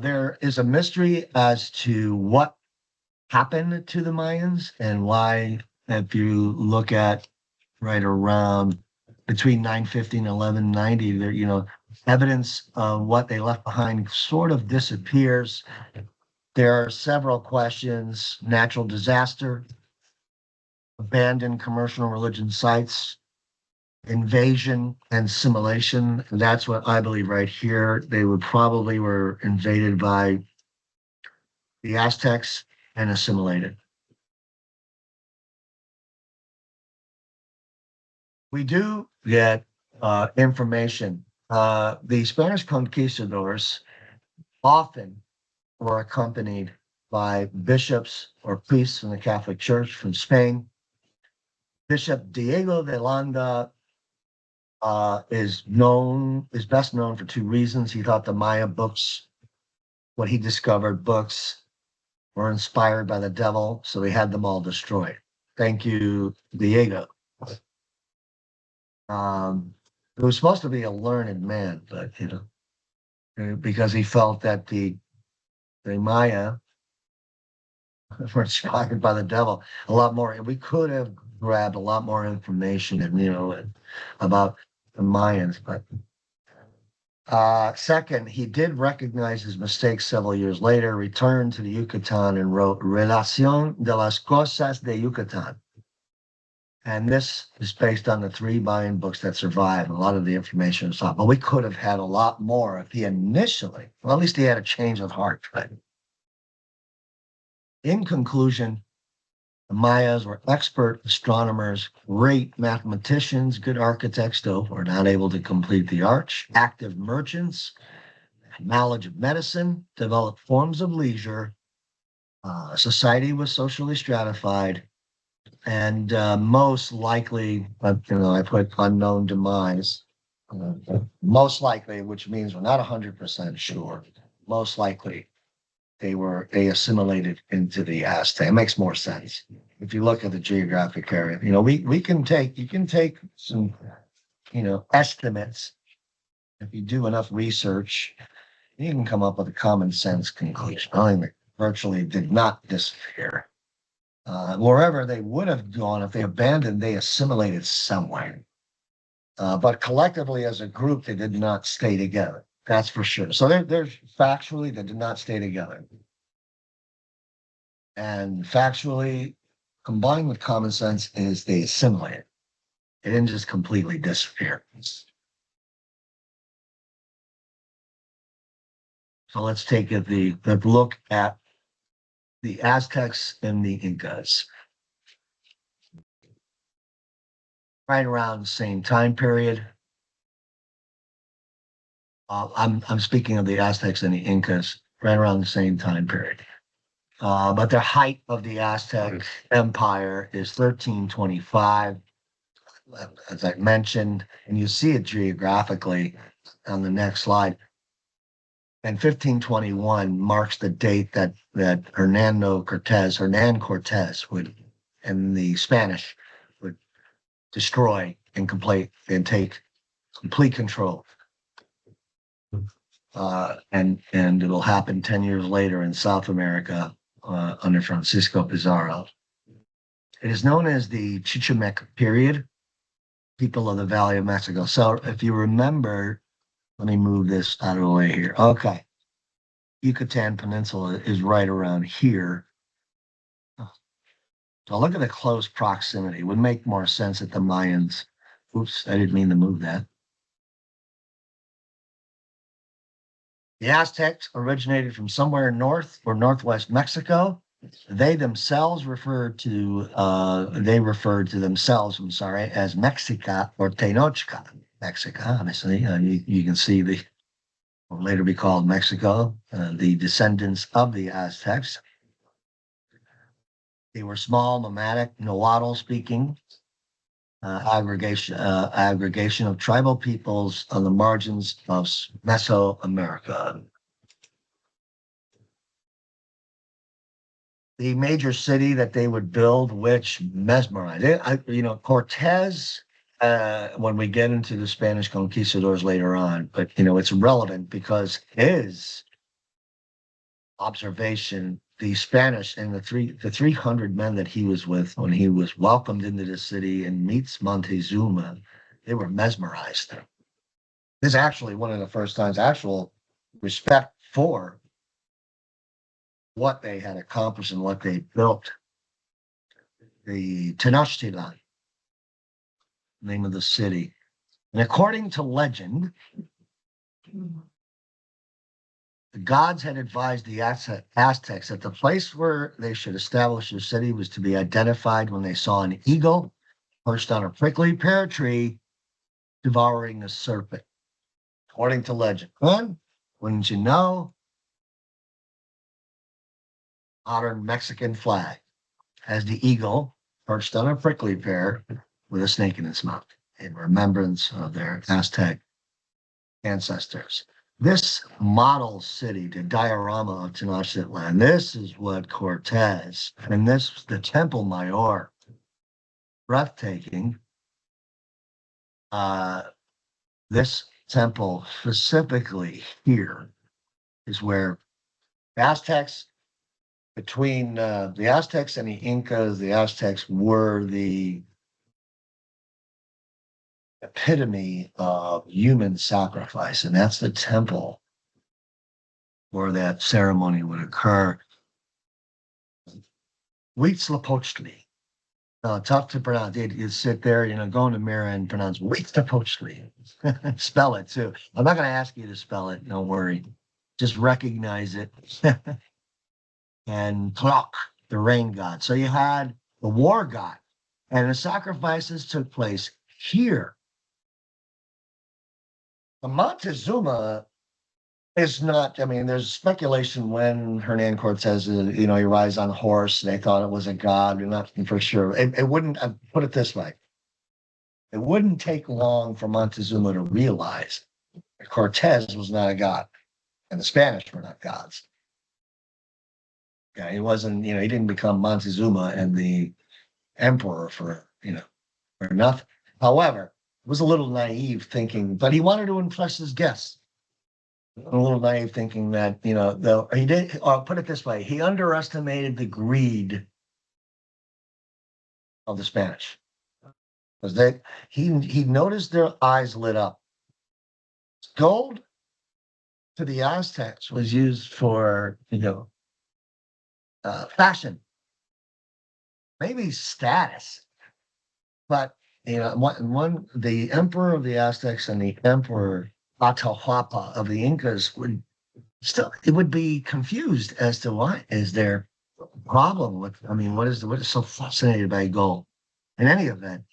There is a mystery as to what happened to the Mayans and why, if you look at right around between 950 and 1190, there, evidence of what they left behind sort of disappears. There are several questions: natural disaster, abandoned commercial and religion sites, invasion and assimilation. And that's what I believe right here. They were invaded by the Aztecs and assimilated. We do get information. The Spanish conquistadors often were accompanied by bishops or priests from the Catholic Church from Spain. Bishop Diego de Landa is best known for two reasons. He thought the Maya books, what he discovered, books were inspired by the devil, so he had them all destroyed. Thank you, Diego. He was supposed to be a learned man, but because he felt that the Maya were inspired by the devil a lot more. We could have grabbed a lot more information about the Mayans, but second, he did recognize his mistakes several years later, returned to the Yucatan and wrote Relación de las Cosas de Yucatan. And this is based on the 3 Mayan books that survive. A lot of the information is off, but we could have had a lot more if he initially, well, at least he had a change of heart. Right? In conclusion, the Mayas were expert astronomers, great mathematicians, good architects, though were not able to complete the arch, active merchants, knowledge of medicine, developed forms of leisure. Society was socially stratified, and most likely, I put unknown demise, most likely, which means we're not 100% sure, most likely they assimilated into the Aztec. It makes more sense if you look at the geographic area. You can take some, estimates. If you do enough research, you can come up with a common sense conclusion. I think they virtually did not disappear. Wherever they would have gone, if they abandoned, they assimilated somewhere. But collectively as a group, they did not stay together. That's for sure. So there's factually, they did not stay together. And factually, combined with common sense, is they assimilated. They didn't just completely disappear. So let's take the look at the Aztecs and the Incas. Right around the same time period. I'm speaking of the Aztecs and the Incas, right around the same time period. But the height of the Aztec Empire is 1325, as I mentioned, and you see it geographically on the next slide. And 1521 marks the date that Hernan Cortez would, and the Spanish would destroy and take complete control. And it'll happen 10 years later in South America under Francisco Pizarro. It is known as the Chichimeca period, people of the Valley of Mexico. So if you remember, let me move this out of the way here. Okay. Yucatan Peninsula is right around here. So look at the close proximity. It would make more sense that the Mayans, oops, I didn't mean to move that. The Aztecs originated from somewhere north or northwest Mexico. They themselves referred to themselves, as Mexica or Tenochca. Mexica, obviously, you can see will later be called Mexico, the descendants of the Aztecs. They were small, nomadic, Nahuatl speaking, aggregation of tribal peoples on the margins of Mesoamerica. The major city that they would build, which mesmerized it, Cortez, when we get into the Spanish conquistadors later on, but it's relevant because his observation, the Spanish and the 300 men that he was with when he was welcomed into the city and meets Montezuma, they were mesmerized. This is actually one of the first times actual respect for what they had accomplished and what they built. The Tenochtitlan, name of the city. And according to legend, the gods had advised the Aztecs that the place where they should establish their city was to be identified when they saw an eagle perched on a prickly pear tree devouring a serpent. According to legend. And wouldn't you know, modern Mexican flag, has the eagle perched on a prickly pear with a snake in its mouth in remembrance of their Aztec ancestors. This model city, the diorama of Tenochtitlan, this is what Cortez, and this, the Temple Mayor, breathtaking. Uh, this temple specifically here is where Aztecs, between the Aztecs and the Incas, the Aztecs were the epitome of human sacrifice, and that's the temple where that ceremony would occur. Huitzilopochtli. Tough to pronounce. You sit there, go in the mirror and pronounce Huitzilopochtli. Spell it too. I'm not going to ask you to spell it. Don't worry. Just recognize it. And Tlaloc, the rain god. So you had the war god, and the sacrifices took place here. The Montezuma is not, I mean, there's speculation when Hernan Cortez, he rides on a horse. They thought it was a god. We're not for sure. It wouldn't, put it this way. It wouldn't take long for Montezuma to realize that Cortez was not a god and the Spanish were not gods. Yeah, he wasn't, he didn't become Montezuma and the emperor for nothing. However, it was a little naive thinking, but he wanted to impress his guests. A little naive thinking that, though he did, or put it this way, he underestimated the greed of the Spanish. Because he noticed their eyes lit up. Gold to the Aztecs was used for, fashion, maybe status. But, the emperor of the Aztecs and the emperor Atahualpa of the Incas it would be confused as to why is there a problem with, what is so fascinated by gold? In any event,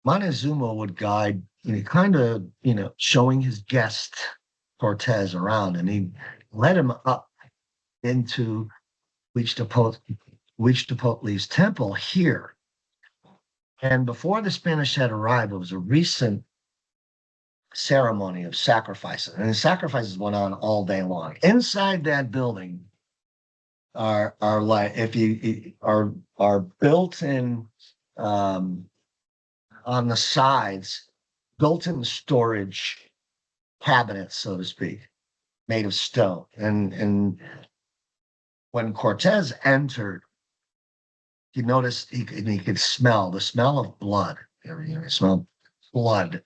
Montezuma would guide, kind of, showing his guest Cortez around, and he led him up into Huitzilopochtli's temple here. And before the Spanish had arrived, it was a recent ceremony of sacrifices, and the sacrifices went on all day long. Inside that building are like, if you are built in on the sides, built-in storage cabinets, so to speak, made of stone. And when Cortez entered, he noticed he could smell the smell of blood. He smelled blood.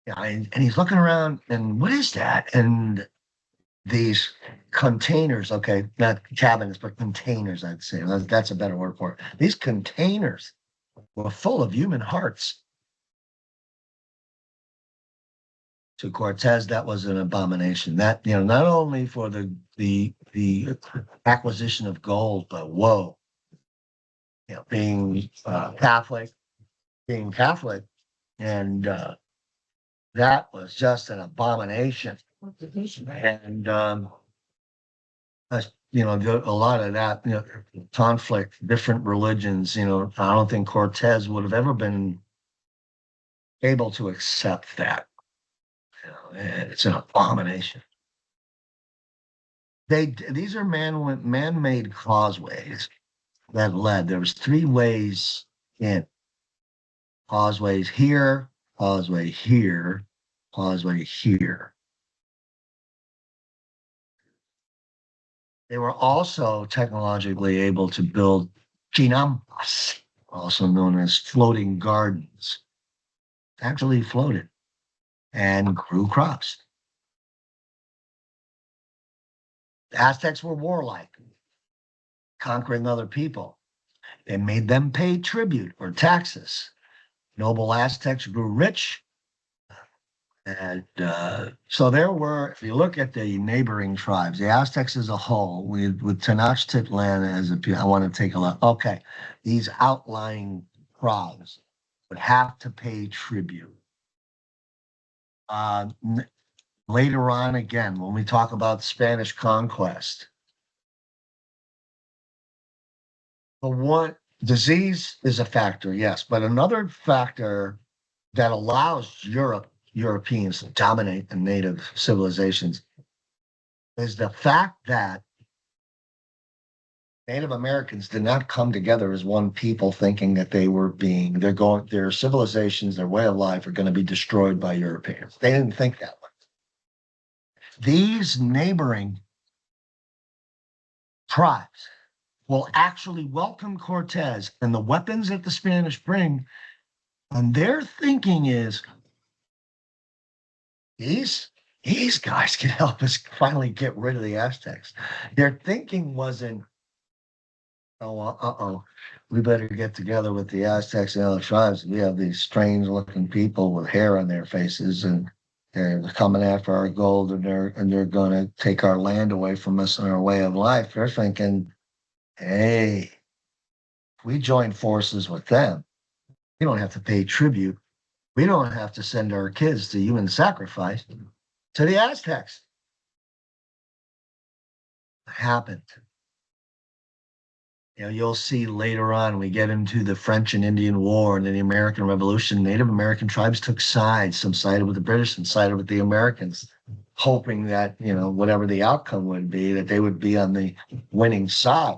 Yeah, and he's looking around, and what is that? And these containers, okay, not cabinets, but containers, I'd say. That's a better word for it. These containers were full of human hearts. To Cortez, that was an abomination. That, not only for the acquisition of gold, but whoa, being Catholic, and that was just an abomination. And a lot of that, conflict, different religions. I don't think Cortez would have ever been able to accept that. It's an abomination. These are man-made causeways that led. There was 3 ways in. Causeways here, causeway here, causeway here. They were also technologically able to build chinampas, also known as floating gardens. Actually floated and grew crops. The Aztecs were warlike, conquering other people. They made them pay tribute or taxes. Noble Aztecs grew rich. And so there were, if you look at the neighboring tribes, the Aztecs as a whole, with Tenochtitlan as I want to take a look. Okay, these outlying tribes would have to pay tribute. Later on, again, when we talk about Spanish conquest, The one disease is a factor, yes, but another factor that allows Europeans to dominate the native civilizations is the fact that Native Americans did not come together as one people thinking that their civilizations, their way of life are going to be destroyed by Europeans. They didn't think that way. These neighboring tribes will actually welcome Cortez and the weapons that the Spanish bring. And their thinking is these guys can help us finally get rid of the Aztecs. Their thinking wasn't, oh, we better get together with the Aztecs and other tribes. We have these strange looking people with hair on their faces and they're coming after our gold and they're going to take our land away from us and our way of life. They're thinking, hey, if we join forces with them, we don't have to pay tribute. We don't have to send our kids to human sacrifice to the Aztecs. It happened. You'll see later on, we get into the French and Indian War and then the American Revolution, Native American tribes took sides. Some sided with the British, some sided with the Americans, hoping that, whatever the outcome would be, that they would be on the winning side.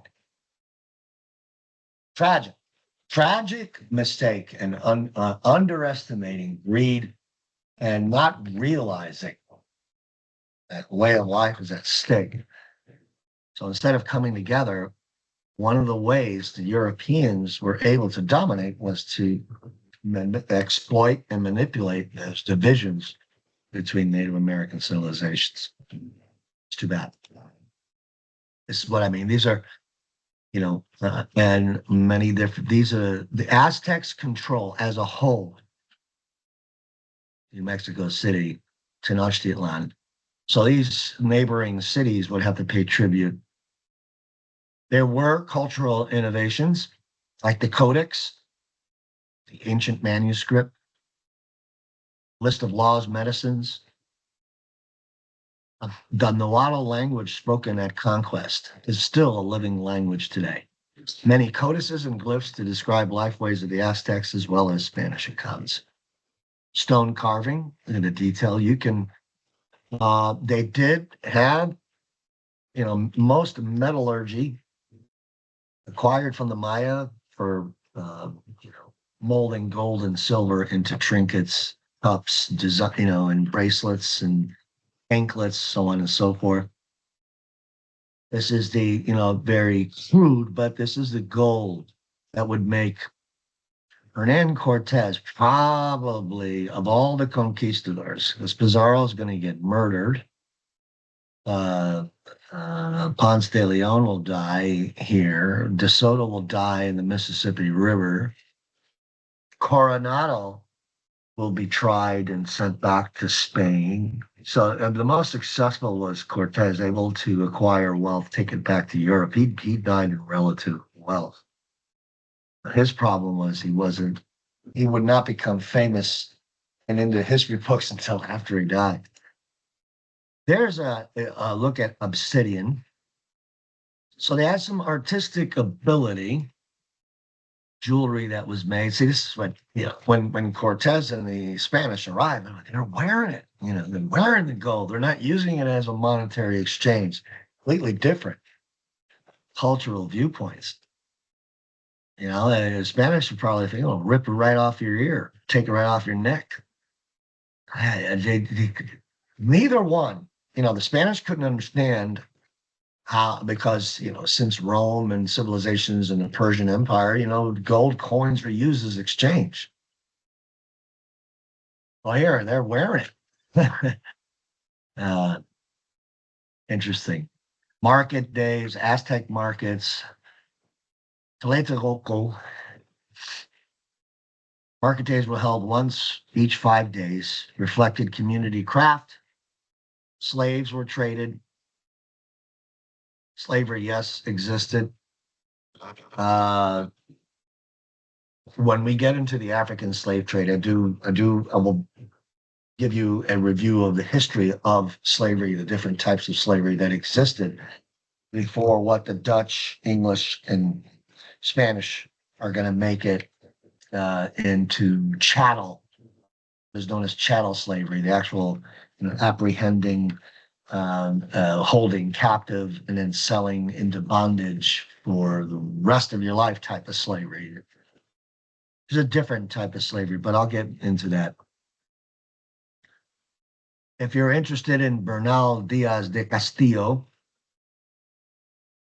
Tragic mistake and underestimating greed and not realizing that way of life is at stake. So instead of coming together, one of the ways the Europeans were able to dominate was to exploit and manipulate those divisions between Native American civilizations. It's too bad. This is what I mean. These are, and many different, these are the Aztecs control as a whole New Mexico City, Tenochtitlan. So these neighboring cities would have to pay tribute. There were cultural innovations like the Codex, the ancient manuscript, list of laws, medicines. The Nahuatl language spoken at conquest is still a living language today. Many codices and glyphs to describe lifeways of the Aztecs as well as Spanish accounts. Stone carving in the detail. They did have, most metallurgy acquired from the Maya for, molding gold and silver into trinkets, cups, and bracelets and anklets, so on and so forth. This is the, very crude, but this is the gold that would make Hernan Cortez probably, of all the conquistadors, because Pizarro is going to get murdered. Ponce de Leon will die here. De Soto will die in the Mississippi River. Coronado will be tried and sent back to Spain. So the most successful was Cortez, able to acquire wealth, take it back to Europe. He died in relative wealth. His problem was he would not become famous and into history books until after he died. There's a look at obsidian. So they had some artistic ability, jewelry that was made. See, this is what, when Cortez and the Spanish arrived, they're wearing it, they're wearing the gold. They're not using it as a monetary exchange. Completely different cultural viewpoints. The Spanish would probably think, rip it right off your ear, take it right off your neck. Neither one, the Spanish couldn't understand how, because, since Rome and civilizations and the Persian Empire, gold coins were used as exchange. Well, here, they're wearing it. Interesting. Market days, Aztec markets, Tlatelolco. Market days were held once each 5 days, reflected community craft. Slaves were traded. Slavery, yes, existed. When we get into the African slave trade, I will give you a review of the history of slavery, the different types of slavery that existed before what the Dutch, English, and Spanish are going to make it into chattel. It's known as chattel slavery, the actual apprehending, holding captive, and then selling into bondage for the rest of your life type of slavery. It's a different type of slavery, but I'll get into that. If you're interested in Bernal Diaz de Castillo,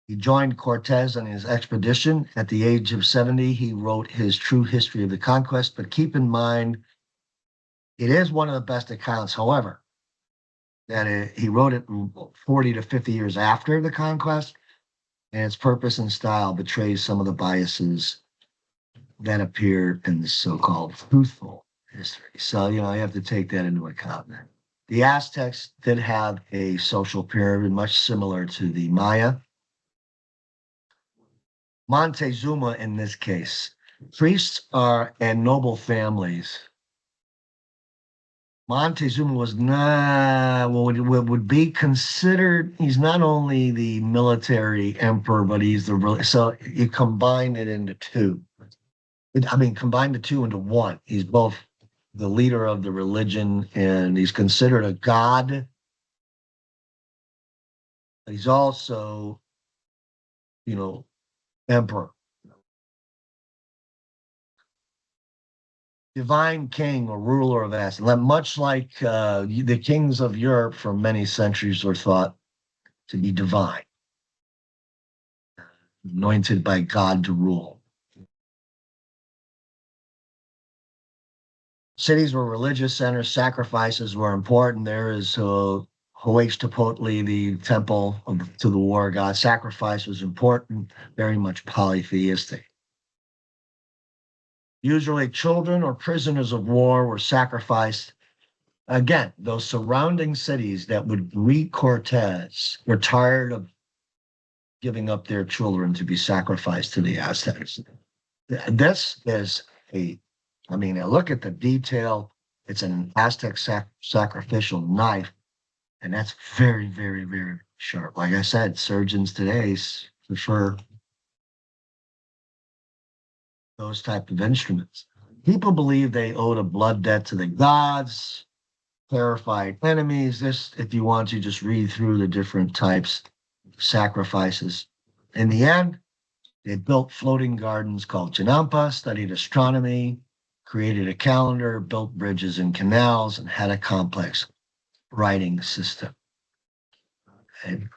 he joined Cortez on his expedition. At the age of 70, he wrote his true history of the conquest, but keep in mind, it is one of the best accounts, however, that he wrote it 40 to 50 years after the conquest, and its purpose and style betrays some of the biases that appear in the so-called truthful history. So, you have to take that into account. The Aztecs did have a social pyramid much similar to the Maya. Montezuma, in this case, priests and noble families. Montezuma was not what would be considered. He's not only the military emperor, but he's so you combine it into two. Combine the two into one. He's both the leader of the religion and he's considered a god. But he's also, emperor. Divine king or ruler of Aztec. Much like the kings of Europe for many centuries were thought to be divine, anointed by God to rule. Cities were religious centers. Sacrifices were important. There is Huitzilopochtli, the temple to the war god. Sacrifice was important, very much polytheistic. Usually children or prisoners of war were sacrificed. Again, those surrounding cities that would greet Cortez were tired of giving up their children to be sacrificed to the Aztecs. This is look at the detail. It's an Aztec sacrificial knife, and that's very, very, very sharp. Like I said, surgeons today prefer those type of instruments. People believe they owed a blood debt to the gods, terrified enemies. This, if you want to just read through the different types of sacrifices. In the end, they built floating gardens called Chinampa, studied astronomy, created a calendar, built bridges and canals, and had a complex writing system. And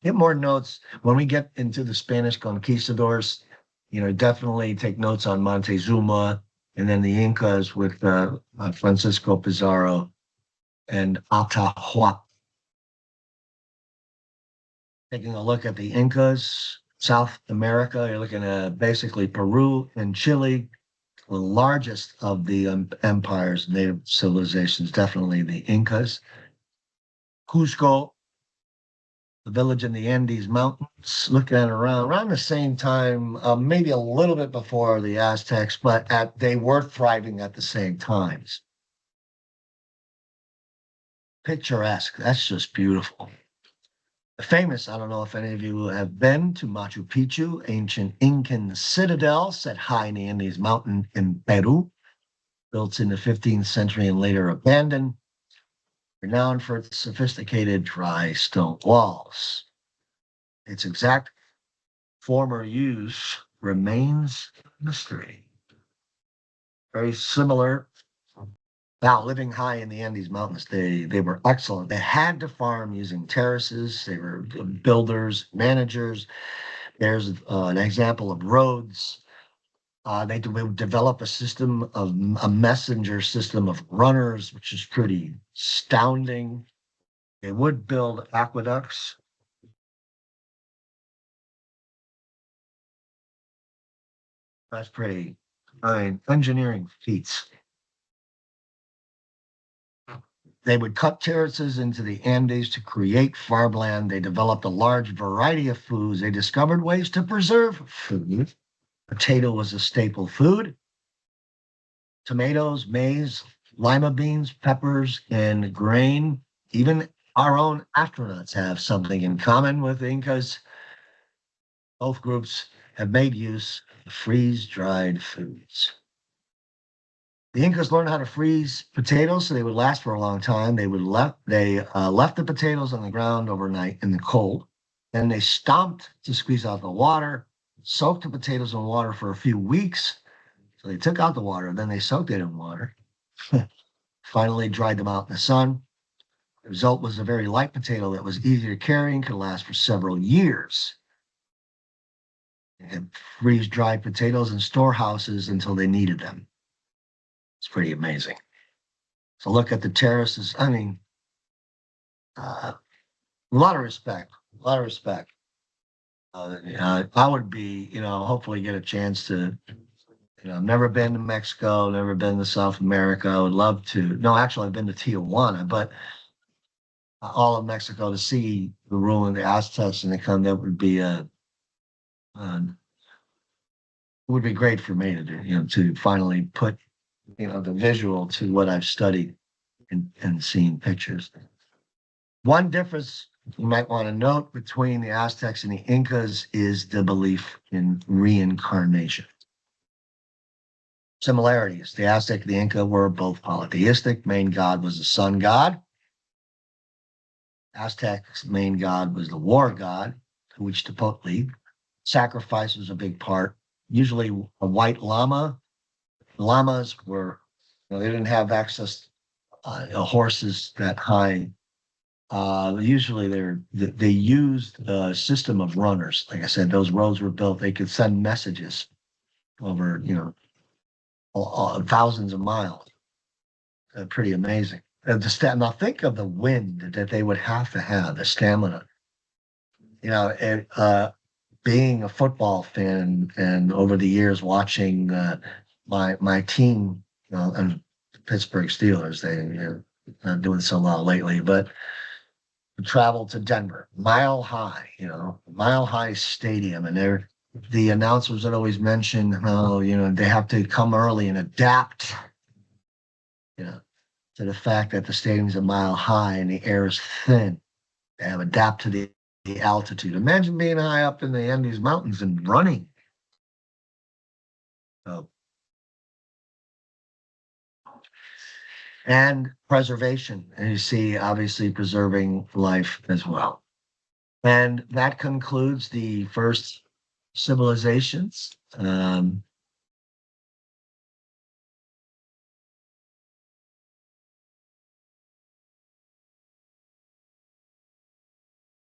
get more notes when we get into the Spanish conquistadors. Definitely take notes on Montezuma and then the Incas with Francisco Pizarro and Atahualpa. Taking a look at the Incas, South America, you're looking at basically Peru and Chile, the largest of the empires, native civilizations, definitely the Incas. Cusco, the village in the Andes Mountains, looking at around the same time, maybe a little bit before the Aztecs, but they were thriving at the same times. Picturesque, that's just beautiful. Famous, I don't know if any of you have been to Machu Picchu, ancient Incan citadel set high in the Andes Mountain in Peru, built in the 15th century and later abandoned. Renowned for its sophisticated dry stone walls. Its exact former use remains a mystery. Very similar. Now, living high in the Andes Mountains, they were excellent. They had to farm using terraces. They were builders, managers. There's an example of roads. They would develop a messenger system of runners, which is pretty astounding. They would build aqueducts. That's pretty, engineering feats. They would cut terraces into the Andes to create farmland. They developed a large variety of foods. They discovered ways to preserve food. Potato was a staple food. Tomatoes, maize, lima beans, peppers, and grain. Even our own astronauts have something in common with Incas. Both groups have made use of freeze-dried foods. The Incas learned how to freeze potatoes so they would last for a long time. They left the potatoes on the ground overnight in the cold. Then they stomped to squeeze out the water, soaked the potatoes in water for a few weeks. So they took out the water, then they soaked it in water. Finally dried them out in the sun. The result was a very light potato that was easy to carry and could last for several years. They had freeze-dried potatoes in storehouses until they needed them. It's pretty amazing. So look at the terraces. I mean, a lot of respect, a lot of respect. I would be, hopefully get a chance to, I've never been to Mexico, never been to South America. I would love to. No, actually, I've been to Tijuana, but all of Mexico to see the ruin of the Aztecs and they come, that would be would be great for me to do, to finally put, the visual to what I've studied and seen pictures. One difference you might want to note between the Aztecs and the Incas is the belief in reincarnation. Similarities. The Aztec and the Inca were both polytheistic. Main god was the sun god. Aztec's main god was the war god, Huitzilopochtli. Sacrifice was a big part. Usually a white llama. Llamas were, they didn't have access horses that high. Usually they used a system of runners. Like I said, those roads were built. They could send messages over, thousands of miles. Pretty amazing. Now think of the wind that they would have to have, the stamina. Being a football fan and over the years watching my team, and Pittsburgh Steelers, they're not doing so well lately, but traveled to Denver, Mile High, Mile High Stadium, and the announcers would always mention how they have to come early and adapt, to the fact that the stadium's a mile high and the air is thin. They have adapt to the altitude. Imagine being high up in the Andes Mountains and running. So, and preservation, and you see, obviously, preserving life as well. And that concludes the first civilizations.